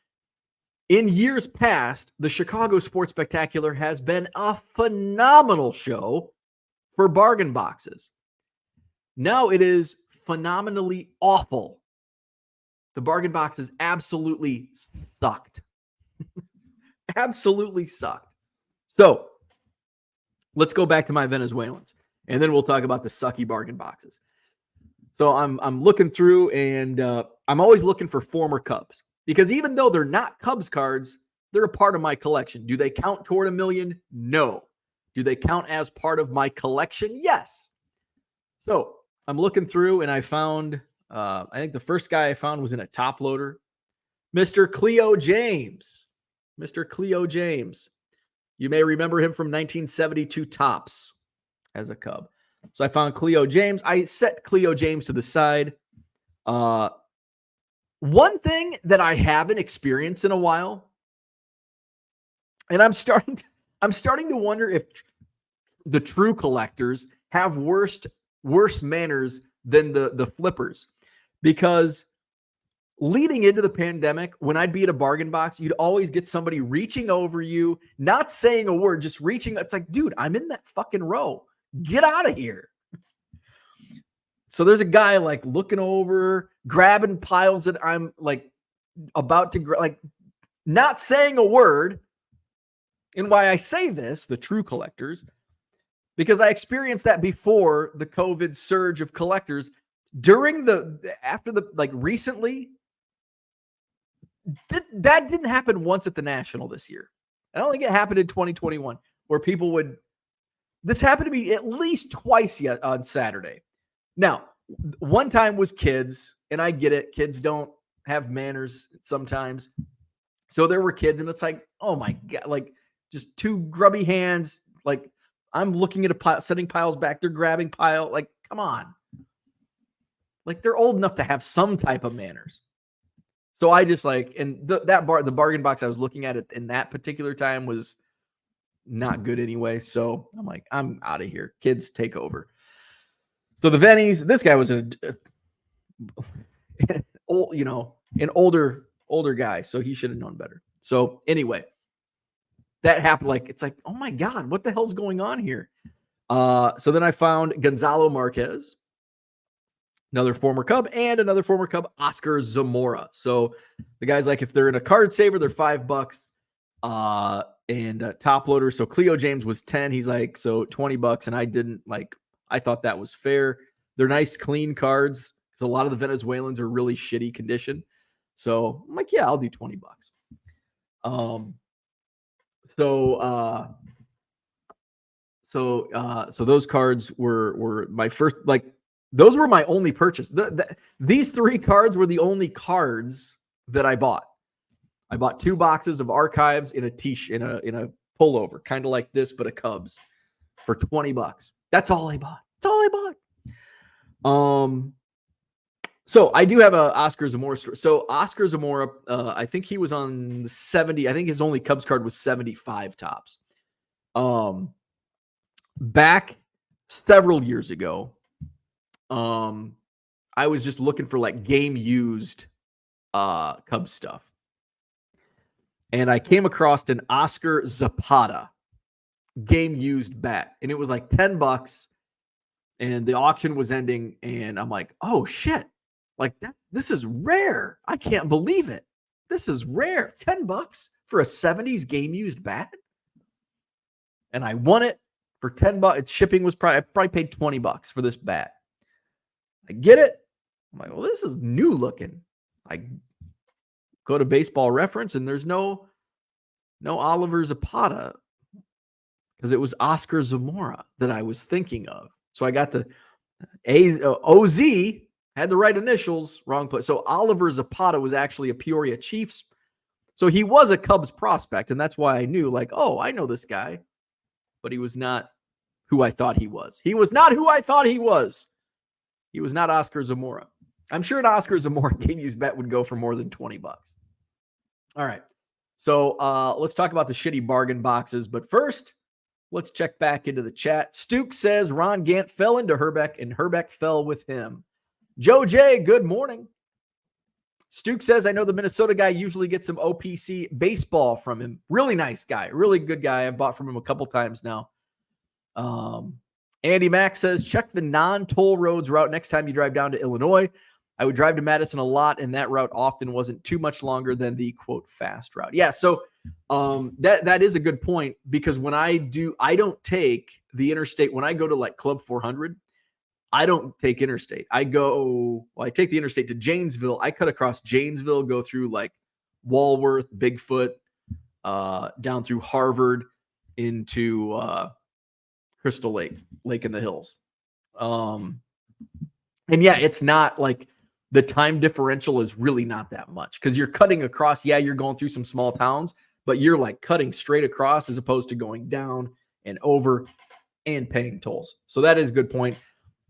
In years past, the Chicago Sports Spectacular has been a phenomenal show for bargain boxes. Now it is phenomenally awful. The bargain boxes absolutely sucked. Absolutely sucked. So let's go back to my Venezuelans, and then we'll talk about the sucky bargain boxes. So I'm looking through, and I'm always looking for former Cubs, because even though they're not Cubs cards, they're a part of my collection. Do they count toward $1 million? No. Do they count as part of my collection? Yes. So I'm looking through, and I found, I think the first guy I found was in a top loader, Mr. Cleo James. Mr. Cleo James. You may remember him from 1972 Topps as a Cub. So I found Cleo James. I set Cleo James to the side. One thing that I haven't experienced in a while, and I'm starting to wonder if the true collectors have worse manners than the flippers, because leading into the pandemic, when I'd be at a bargain box, you'd always get somebody reaching over you, not saying a word, just reaching. It's like, dude, I'm in that fucking row. Get out of here. So there's a guy like looking over, grabbing piles that I'm like about to like not saying a word. And why I say this, the true collectors, because I experienced that before the COVID surge of collectors recently. That didn't happen once at the National this year. I don't think it happened in 2021 where people would. This happened to me at least twice yet on Saturday. Now, one time was kids, and I get it. Kids don't have manners sometimes. So there were kids, and it's like, oh my God, like just two grubby hands. Like I'm looking at a pile, setting piles back. They're grabbing pile. Like, come on. Like they're old enough to have some type of manners. So I just like, and the bargain box I was looking at it in that particular time was not good anyway. So I'm like, I'm out of here. Kids take over. So the Vennies, this guy was an older guy, so he should have known better. So anyway, that happened. Like, it's like, oh my God, what the hell's going on here? So then I found Gonzalo Marquez, another former Cub, and another former Cub, Oscar Zamora. So the guys, like, if they're in a card saver, they're $5. And top loader. So Cleo James was 10. He's like, so $20. And I thought that was fair. They're nice, clean cards. So a lot of the Venezuelans are really shitty condition. So I'm like, yeah, I'll do $20. So those cards were my first, like, those were my only purchase. These 3 cards were the only cards that I bought. I bought 2 boxes of archives in a pullover, kind of like this, but a Cubs for $20. That's all I bought. That's all I bought. So I do have a Oscar Zamora story. So Oscar Zamora, I think he was on the 70. I think his only Cubs card was 75 tops. Back several years ago, I was just looking for like game used Cubs stuff. And I came across an Oscar Zapata game used bat. And it was like $10. And the auction was ending. And I'm like, oh shit. Like this is rare. I can't believe it. This is rare. $10 for a 70s game used bat. And I won it for $10. Shipping was I probably paid $20 for this bat. I get it. I'm like, well, this is new looking. I go to Baseball Reference and there's no Oliver Zapata because it was Oscar Zamora that I was thinking of. So I got the OZ, had the right initials, wrong place. So Oliver Zapata was actually a Peoria Chiefs. So he was a Cubs prospect, and that's why I knew, like, oh, I know this guy. But he was not who I thought he was. He was not who I thought he was. He was not Oscar Zamora. I'm sure an Oscar Zamora game used bet would go for more than $20. All right. So let's talk about the shitty bargain boxes. But first, let's check back into the chat. Stuke says Ron Gant fell into Herbeck, and Herbeck fell with him. Joe J, good morning. Stuke says, I know the Minnesota guy usually gets some OPC baseball from him. Really nice guy. Really good guy. I've bought from him a couple times now. Andy Mack says, check the non-toll roads route next time you drive down to Illinois. I would drive to Madison a lot, and that route often wasn't too much longer than the, quote, fast route. Yeah, so that is a good point, because when I don't take the interstate. When I go to, like, Club 400, I don't take interstate. I take the interstate to Janesville. I cut across Janesville, go through, like, Walworth, Bigfoot, down through Harvard into Crystal Lake in the Hills. And yeah, it's not like the time differential is really not that much, because you're cutting across. Yeah, you're going through some small towns, but you're like cutting straight across as opposed to going down and over and paying tolls. So that is a good point.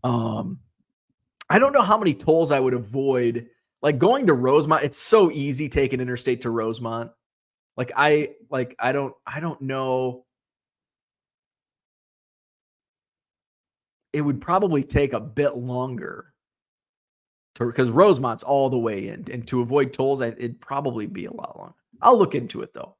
I don't know how many tolls I would avoid. Like going to Rosemont, it's so easy taking interstate to Rosemont. I don't know. It would probably take a bit longer because Rosemont's all the way in, and to avoid tolls, it'd probably be a lot longer. I'll look into it though.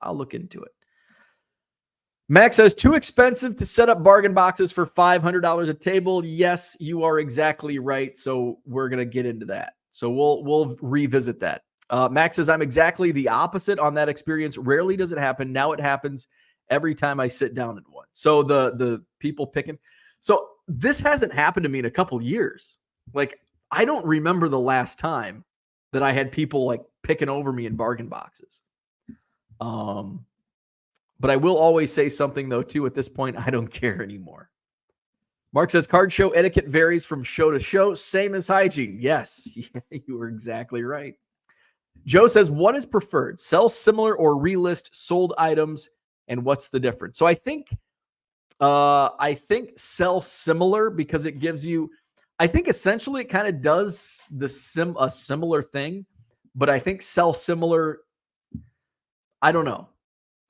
Max says, too expensive to set up bargain boxes for $500 a table. Yes, you are exactly right. So we're going to get into that. So we'll revisit that. Max says, I'm exactly the opposite on that experience. Rarely does it happen. Now it happens every time I sit down at one. So the people picking. So this hasn't happened to me in a couple years. Like, I don't remember the last time that I had people like picking over me in bargain boxes. But I will always say something, though, too. At this point, I don't care anymore. Mark says, card show etiquette varies from show to show. Same as hygiene. Yes, you were exactly right. Joe says, what is preferred? Sell similar or relist sold items, and what's the difference? So I think sell similar, because it gives you, I think essentially it kind of does a similar thing, but I think sell similar. I don't know.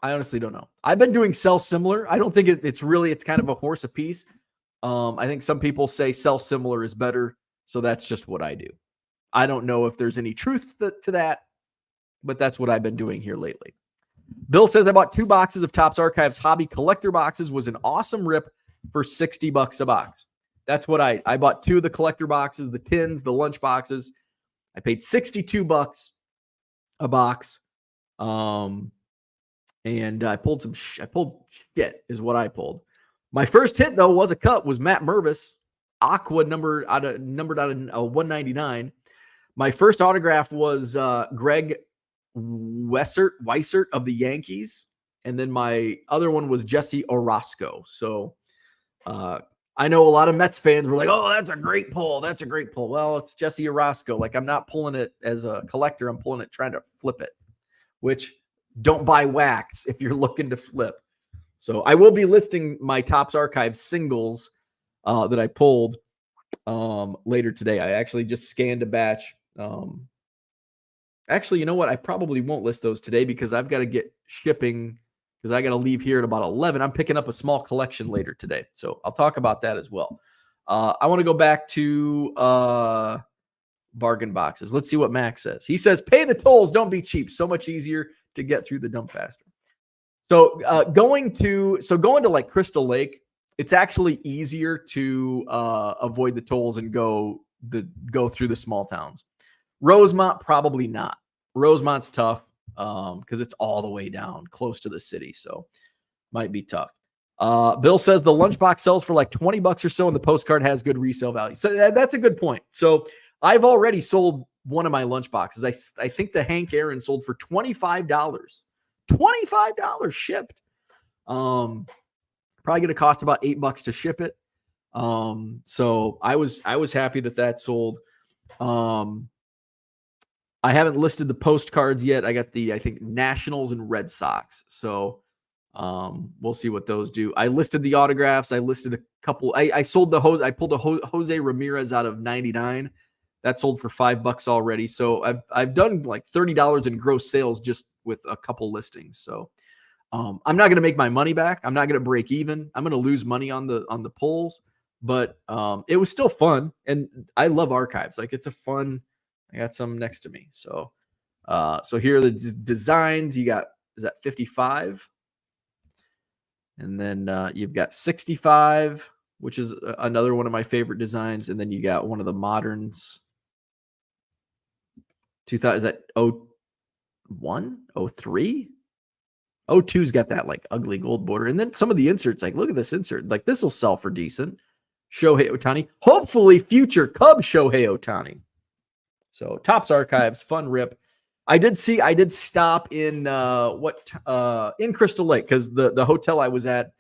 I honestly don't know. I've been doing sell similar. I don't think it's kind of a horse apiece. I think some people say sell similar is better. So that's just what I do. I don't know if there's any truth to that, but that's what I've been doing here lately. Bill says, I bought 2 boxes of Topps Archives hobby collector boxes. Was an awesome rip for $60 a box. That's what I bought 2 of the collector boxes, the tins, the lunch boxes. I paid $62 a box. And I pulled shit is what I pulled. My first hit, though, was a cut, was Matt Mervis, Aqua numbered out of 199. My first autograph was Greg Weissert of the Yankees. And then my other one was Jesse Orosco. So I know a lot of Mets fans were like, oh, that's a great pull. That's a great pull. Well, it's Jesse Orosco. Like, I'm not pulling it as a collector. I'm pulling it trying to flip it, which don't buy wax if you're looking to flip. So I will be listing my Topps Archives singles that I pulled later today. I actually just scanned a batch. Actually, you know what? I probably won't list those today because I've got to get shipping because I got to leave here at about 11. I'm picking up a small collection later today. So I'll talk about that as well. I want to go back to bargain boxes. Let's see what Max says. He says, pay the tolls. Don't be cheap. So much easier to get through the dump faster. So going to like Crystal Lake, it's actually easier to avoid the tolls and go through the small towns. Rosemont, probably not. Rosemont's tough because it's all the way down close to the city, so might be tough. Bill says the lunchbox sells for like $20 or so, and the postcard has good resale value. So that's a good point. So I've already sold one of my lunchboxes. I think the Hank Aaron sold for $25. $25 shipped. Probably going to cost about $8 to ship it. So I was happy that sold. I haven't listed the postcards yet. I got I think Nationals and Red Sox. So we'll see what those do. I listed the autographs. I listed a couple. I sold the Jose. I pulled a Jose Ramirez out of 99. That sold for $5 already. So I've done like $30 in gross sales just with a couple listings. So I'm not going to make my money back. I'm not going to break even. I'm going to lose money on the pulls, but it was still fun. And I love archives. Like, it's a fun. I got some next to me. So here are the designs. You got, is that 55? And then you've got 65, which is another one of my favorite designs. And then you got one of the moderns. 2000, is that 01, 03? 02's got that like ugly gold border. And then some of the inserts, like, look at this insert. Like, this will sell for decent. Shohei Ohtani. Hopefully future Cubs Shohei Ohtani. So Topps Archives, fun rip. I did stop in in Crystal Lake because the hotel I was at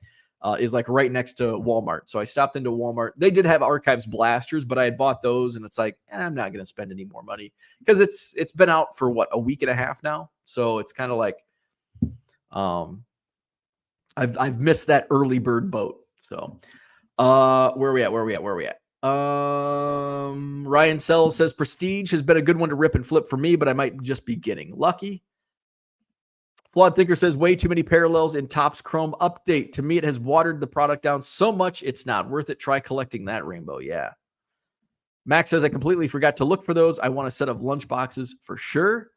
is like right next to Walmart. So I stopped into Walmart. They did have Archives blasters, but I had bought those, and it's like, I'm not going to spend any more money because it's been out for what, a week and a half now. So it's kind of like I've missed that early bird boat. So where are we at? Ryan Sells says Prestige has been a good one to rip and flip for me, but I might just be getting lucky. Flawed Thinker says way too many parallels in Topps Chrome update. To me, it has watered the product down so much it's not worth it. Try collecting that rainbow. Yeah. Max says I completely forgot to look for those. I want a set of lunch boxes for sure.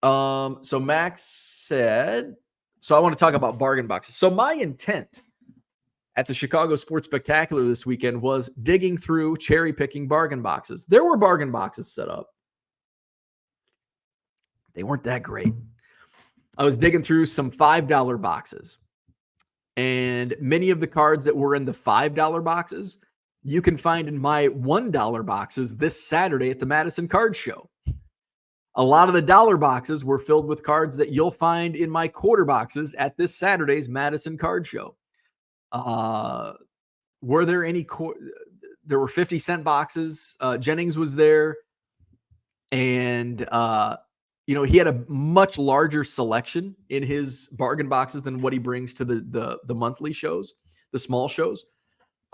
So Max said, so I want to talk about bargain boxes. So my intent at the Chicago Sports Spectacular this weekend was digging through, cherry picking bargain boxes. There were bargain boxes set up. They weren't that great. I was digging through some $5 boxes, and many of the cards that were in the $5 boxes, you can find in my $1 boxes this Saturday at the Madison Card Show. A lot of the dollar boxes were filled with cards that you'll find in my quarter boxes at this Saturday's Madison Card Show. Were there any there were 50-cent boxes. Jennings was there, and he had a much larger selection in his bargain boxes than what he brings to the monthly shows, the small shows.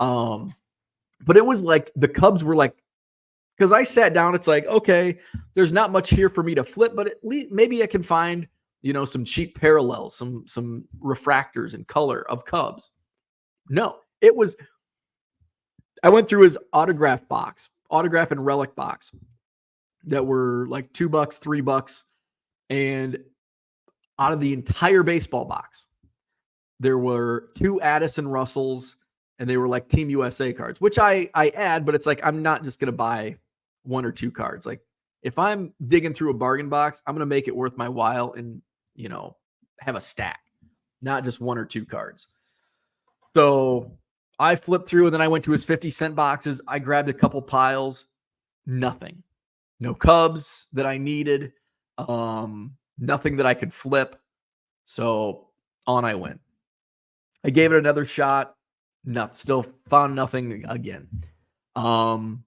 But it was like the Cubs were like because I sat down. It's like, okay, there's not much here for me to flip, but at least maybe I can find, some cheap parallels, some refractors and color of Cubs. No, I went through his autograph and relic box that were like $2, $3, and out of the entire baseball box, there were 2 Addison Russells, and they were like Team USA cards, which I add, but it's like, I'm not just going to buy 1 or 2 cards. Like, if I'm digging through a bargain box, I'm going to make it worth my while and, have a stack, not just 1 or 2 cards. So I flipped through, and then I went to his 50-cent boxes. I grabbed a couple piles, nothing. No Cubs that I needed, nothing that I could flip. So on I went. I gave it another shot. Still found nothing again. Some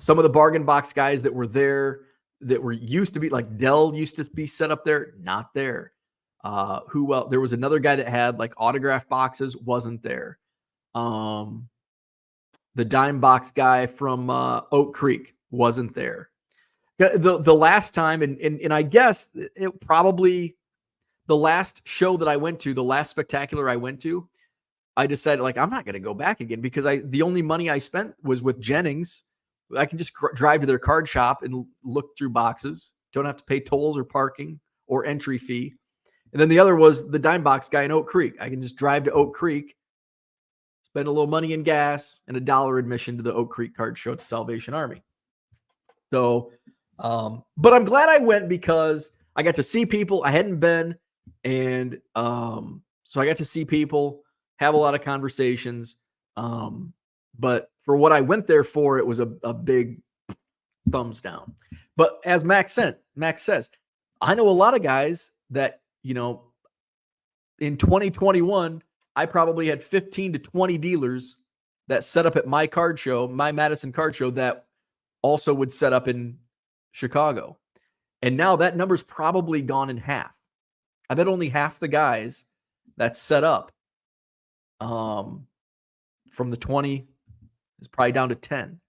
of the bargain box guys that were there that were used to be, like Dell used to be set up there, not there. Who else? There was another guy that had like autograph boxes, wasn't there. The dime box guy from Oak Creek wasn't there. The last time, and I guess it probably the last show that I went to, the last spectacular I went to, I decided, like, I'm not going to go back again because the only money I spent was with Jennings. I can just drive to their card shop and look through boxes. Don't have to pay tolls or parking or entry fee. And then the other was the dime box guy in Oak Creek. I can just drive to Oak Creek, spend a little money in gas, and $1 admission to the Oak Creek card show at the Salvation Army. So, but I'm glad I went because I got to see people I hadn't been. And so I got to see people, have a lot of conversations. But for what I went there for, it was a big thumbs down. But as Max says, I know a lot of guys that, in 2021, I probably had 15 to 20 dealers that set up at my Madison card show, that also would set up in Chicago. And now that number's probably gone in half. I bet only half the guys that set up from the 20 is probably down to 10.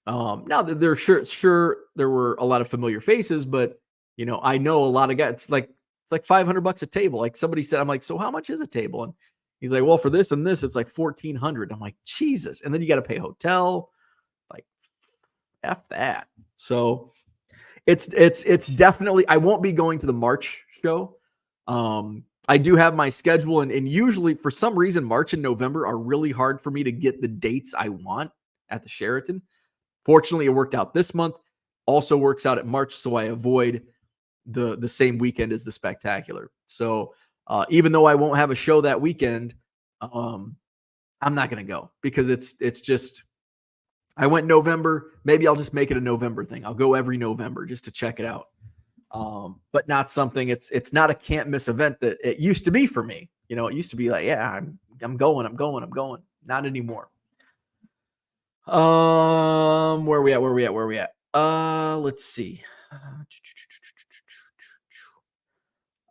Now they're sure there were a lot of familiar faces, but I know a lot of guys. It's like $500 a table. Like somebody said, I'm like, so how much is a table? And he's like, well, for this and this, it's like $1,400. I'm like, Jesus. And then you got to pay hotel. Like, F that. So it's definitely, I won't be going to the March show. I do have my schedule, and usually for some reason, March and November are really hard for me to get the dates I want at the Sheraton. Fortunately, it worked out this month. Also works out at March, so I avoid the same weekend as the spectacular. So even though I won't have a show that weekend, I'm not going to go because it's just, I went November. Maybe I'll just make it a November thing. I'll go every November just to check it out. But not something, it's not a can't miss event that it used to be for me. It used to be like, yeah, I'm going. Not anymore. Where we at? Let's see.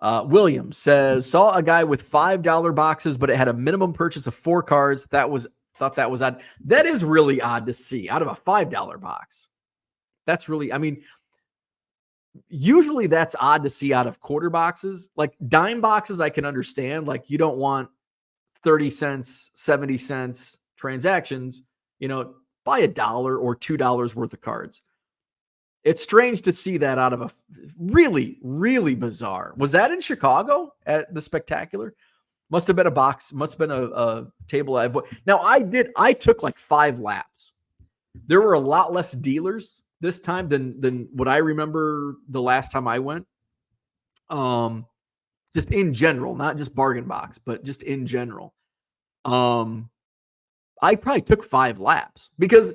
William says, saw a guy with $5 boxes, but it had a minimum purchase of 4 cards. Thought that was odd. That is really odd to see out of a $5 box. That's really, usually that's odd to see out of quarter boxes. Like dime boxes, I can understand. Like you don't want 30 cents, 70 cents transactions, buy $1 or $2 worth of cards. It's strange to see that out of a really, really bizarre. Was that in Chicago at the Spectacular? Must have been a box. Must have been a table. Now I took like 5 laps. There were a lot less dealers this time than what I remember the last time I went. Just in general, not just bargain box, but just in general. I probably took 5 laps because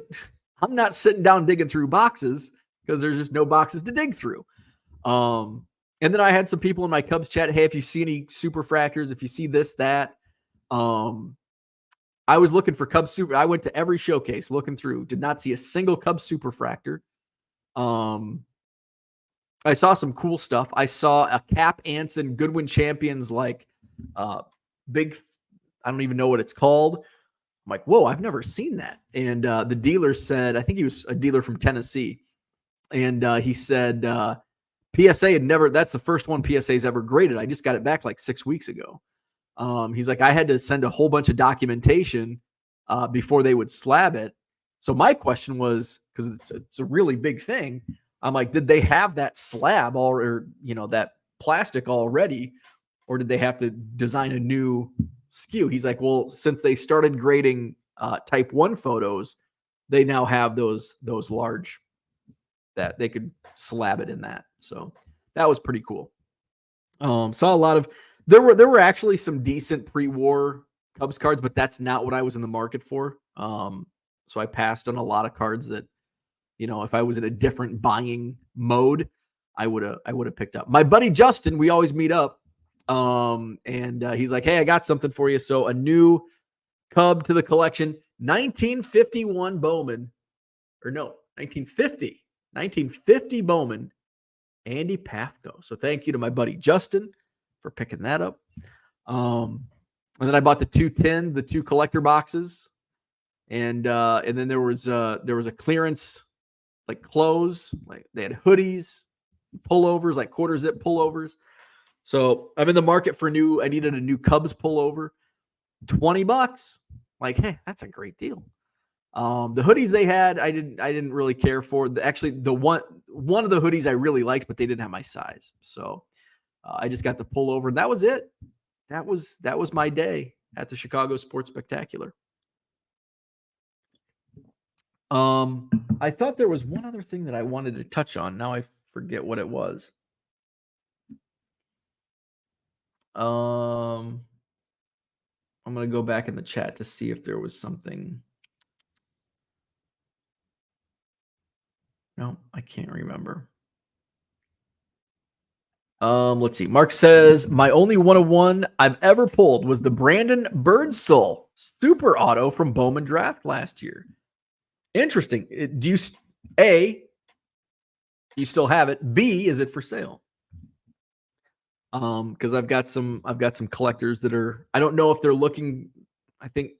I'm not sitting down digging through boxes because there's just no boxes to dig through. And then I had some people in my Cubs chat, hey, if you see any super fractors, if you see this, that. I was looking for Cubs super. I went to every showcase looking through, did not see a single Cubs super fractor. I saw some cool stuff. I saw a Cap Anson Goodwin Champions, like big, I don't even know what it's called. I'm like, whoa, I've never seen that. And the dealer said, I think he was a dealer from Tennessee. And he said, PSA had never, that's the first one PSA's ever graded. I just got it back like 6 weeks ago. He's like, I had to send a whole bunch of documentation before they would slab it. So my question was, because it's a really big thing, I'm like, did they have that slab or that plastic already, or did they have to design a new SKU? He's like, well, since they started grading type 1 photos, they now have those large that they could slab it in that. So that was pretty cool. Saw a lot of, there were actually some decent pre-war Cubs cards, but that's not what I was in the market for. So I passed on a lot of cards that, if I was in a different buying mode, I would have picked up. My buddy Justin, we always meet up. And he's like, hey, I got something for you. So a new Cub to the collection, 1951 Bowman, or no, 1950 Bowman, Andy Pafko. So thank you to my buddy Justin for picking that up. And then I bought the 210, the 2 collector boxes. And then there was a clearance, like clothes, like they had hoodies, pullovers, like quarter zip pullovers. So I'm in the market for I needed a new Cubs pullover, $20. Like, hey, that's a great deal. The hoodies they had, I didn't really care for. Actually, the one of the hoodies I really liked, but they didn't have my size. So I just got the pullover, and that was it. That was my day at the Chicago Sports Spectacular. I thought there was one other thing that I wanted to touch on. Now I forget what it was. I'm going to go back in the chat to see if there was something. No, I can't remember. Let's see. Mark says, my only 101 I've ever pulled was the Brandon Birdsell Super Auto from Bowman Draft last year. Interesting. Do you, A, you still have it? B, is it for sale? Because I've got some collectors that are, I don't know if they're looking, I think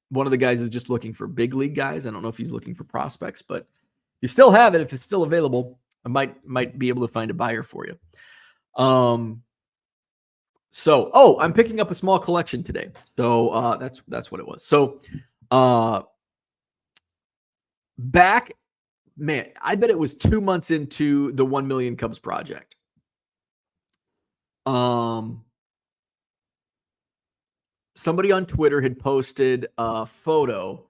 one of the guys is just looking for big league guys. I don't know if he's looking for prospects, but you still have it. If it's still available, I might be able to find a buyer for you. So I'm picking up a small collection today. So that's what it was. So back, man, I bet it was 2 months into the 1 million Cubs project. Somebody on Twitter had posted a photo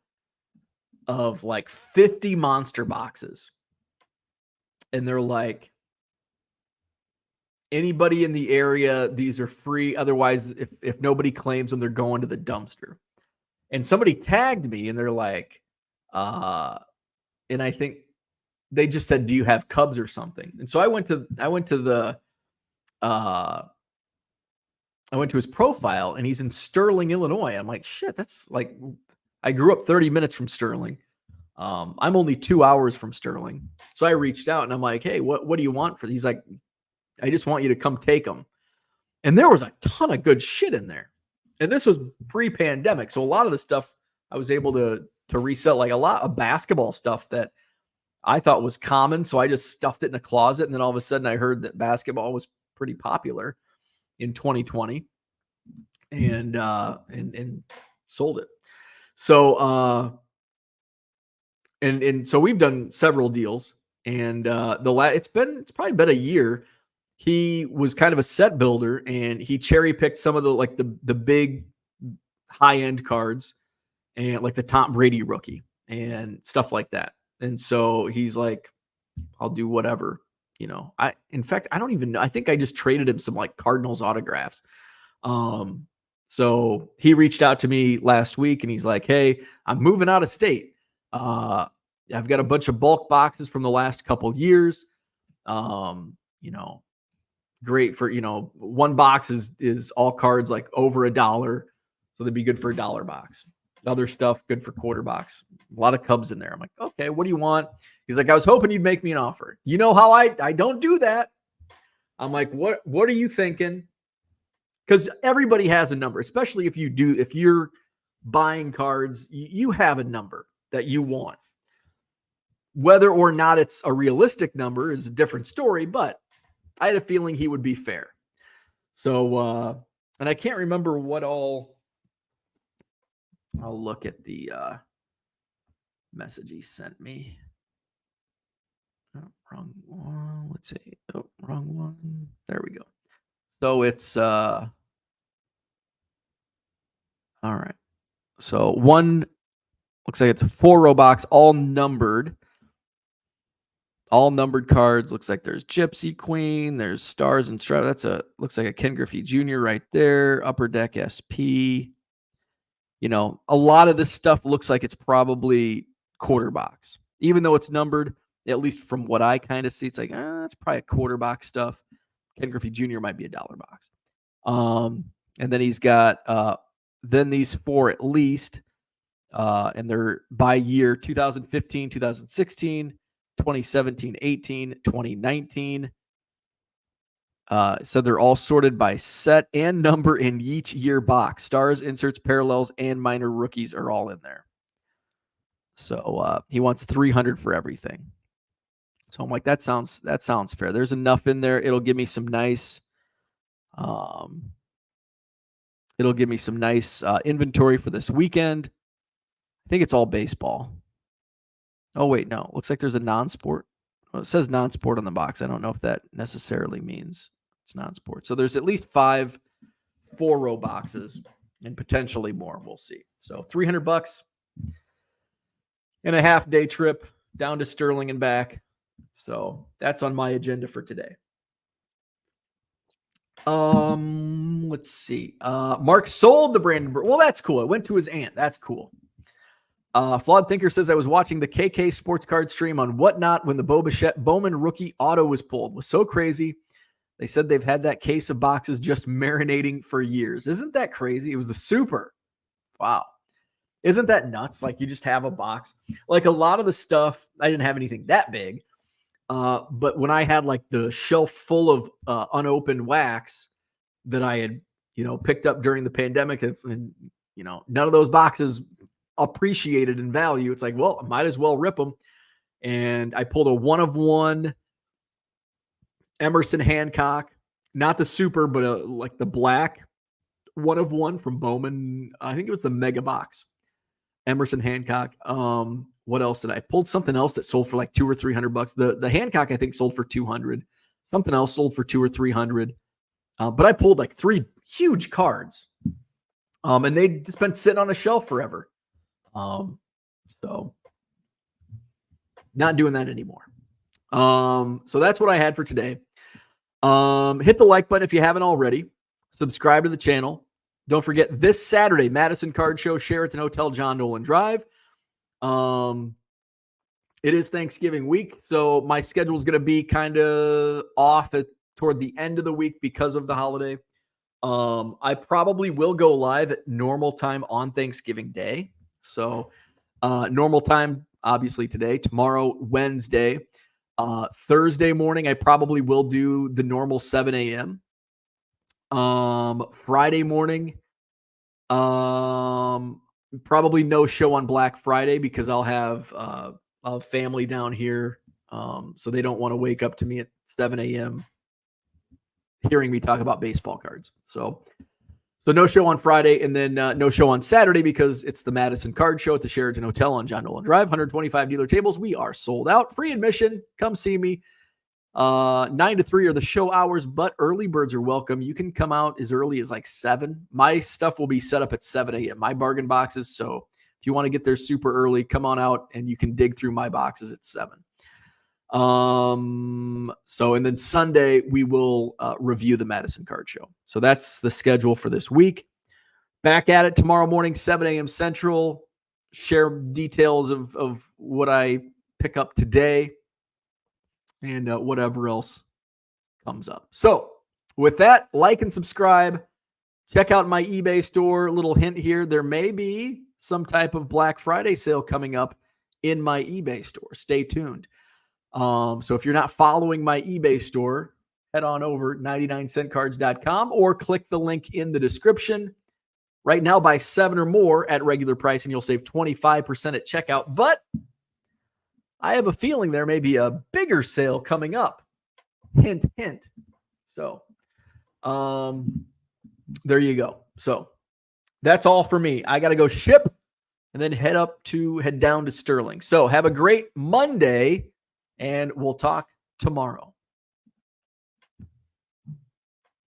of like 50 monster boxes. And they're like, anybody in the area, these are free. Otherwise, if nobody claims them, they're going to the dumpster. And somebody tagged me and they're like, and I think they just said, do you have Cubs or something? And so I went to his profile and he's in Sterling, Illinois. I'm like, shit, that's like, I grew up 30 minutes from Sterling. I'm only 2 hours from Sterling. So I reached out and I'm like, hey, what do you want for these? He's like, I just want you to come take them. And there was a ton of good shit in there. And this was pre-pandemic. So a lot of the stuff I was able to resell, like a lot of basketball stuff that I thought was common. So I just stuffed it in a closet. And then all of a sudden I heard that basketball was pretty popular in 2020 and sold it. So, and so we've done several deals and it's probably been a year. He was kind of a set builder and he cherry picked some of the big high end cards and like the Tom Brady rookie and stuff like that. And so he's like, I'll do whatever, in fact, I don't even know. I think I just traded him some like Cardinals autographs. So he reached out to me last week and he's like, hey, I'm moving out of state. I've got a bunch of bulk boxes from the last couple of years. Great for, one box is all cards like over $1. So they'd be good for $1 box. Other stuff, good for quarter box. A lot of Cubs in there. I'm like, okay, what do you want? He's like, I was hoping you'd make me an offer. You know how I don't do that. I'm like, what are you thinking? Because everybody has a number, especially if you're buying cards, you have a number that you want. Whether or not it's a realistic number is a different story, but I had a feeling he would be fair. So, and I can't remember what all. I'll look at the message he sent me. Oh, wrong one. Let's see. Oh, wrong one. There we go. So it's all right. So one looks like it's a 4-row box, all numbered cards. Looks like there's Gypsy Queen, there's Stars and Stripes. Looks like a Ken Griffey Jr. right there. Upper Deck SP. You know, a lot of this stuff looks like it's probably quarter box, even though it's numbered. At least from what I kind of see, it's like that's probably a quarter box stuff. Ken Griffey Jr. might be a dollar box. And then he's got then these 4 at least, and they're by year: 2015, 2016, 2017, 18, 2019. So they're all sorted by set and number in each year box. Stars, inserts, parallels, and minor rookies are all in there. So he wants $300 for everything. So I'm like, that sounds fair. There's enough in there. It'll give me some nice inventory for this weekend. I think it's all baseball. Oh wait, no. Looks like there's a non-sport. Well, it says non-sport on the box. I don't know if that necessarily means it's non-sport. So there's at least 5 4-row boxes and potentially more. We'll see. So $300 and a half-day trip down to Sterling and back. So that's on my agenda for today. Let's see. Mark sold the Brandon. Well, that's cool. It went to his aunt. That's cool. Flawed Thinker says, I was watching the KK Sports Card stream on Whatnot when the Bo Bichette Bowman rookie auto was pulled. It was so crazy. They said they've had that case of boxes just marinating for years. Isn't that crazy? It was the super. Wow. Isn't that nuts? Like you just have a box. Like a lot of the stuff, I didn't have anything that big. But when I had like the shelf full of unopened wax that I had, picked up during the pandemic, and none of those boxes appreciated in value. It's like, well, I might as well rip them. And I pulled a 1-of-1 Emerson Hancock, not the super, but like the black 1-of-1 from Bowman. I think it was the mega box Emerson Hancock. What else did I pulled? Something else that sold for like $200 or $300. The Hancock I think sold for $200. Something else sold for $200 or $300. But I pulled like 3 huge cards, and they'd just been sitting on a shelf forever. So not doing that anymore. So that's what I had for today. Hit the like button if you haven't already. Subscribe to the channel. Don't forget this Saturday, Madison Card Show, Sheraton Hotel, John Nolan Drive. It is Thanksgiving week, so my schedule is going to be kind of off toward the end of the week because of the holiday. I probably will go live at normal time on Thanksgiving Day. So normal time, obviously today, tomorrow, Wednesday, Thursday morning, I probably will do the normal 7 a.m. Friday morning, probably no show on Black Friday because I'll have family down here. So they don't want to wake up to me at 7 a.m. hearing me talk about baseball cards. So no show on Friday, and then no show on Saturday because it's the Madison Card Show at the Sheraton Hotel on John Nolan Drive. 125 dealer tables. We are sold out. Free admission. Come see me. 9 to 3 are the show hours, but early birds are welcome. You can come out as early as like 7. My stuff will be set up at 7 a.m. My bargain boxes. So if you want to get there super early, come on out and you can dig through my boxes at 7. And then Sunday we will review the Madison Card Show. So that's the schedule for this week. Back at it tomorrow morning, 7 a.m. Central. Share details of what I pick up today and whatever else comes up. So with that, like and subscribe. Check out my eBay store. A little hint here. There may be some type of Black Friday sale coming up in my eBay store. Stay tuned. So if you're not following my eBay store, head on over 99centcards.com or click the link in the description. Right now, buy 7 or more at regular price, and you'll save 25% at checkout. But I have a feeling there may be a bigger sale coming up. Hint, hint. So, there you go. So that's all for me. I got to go ship and then head down to Sterling. So have a great Monday, and we'll talk tomorrow.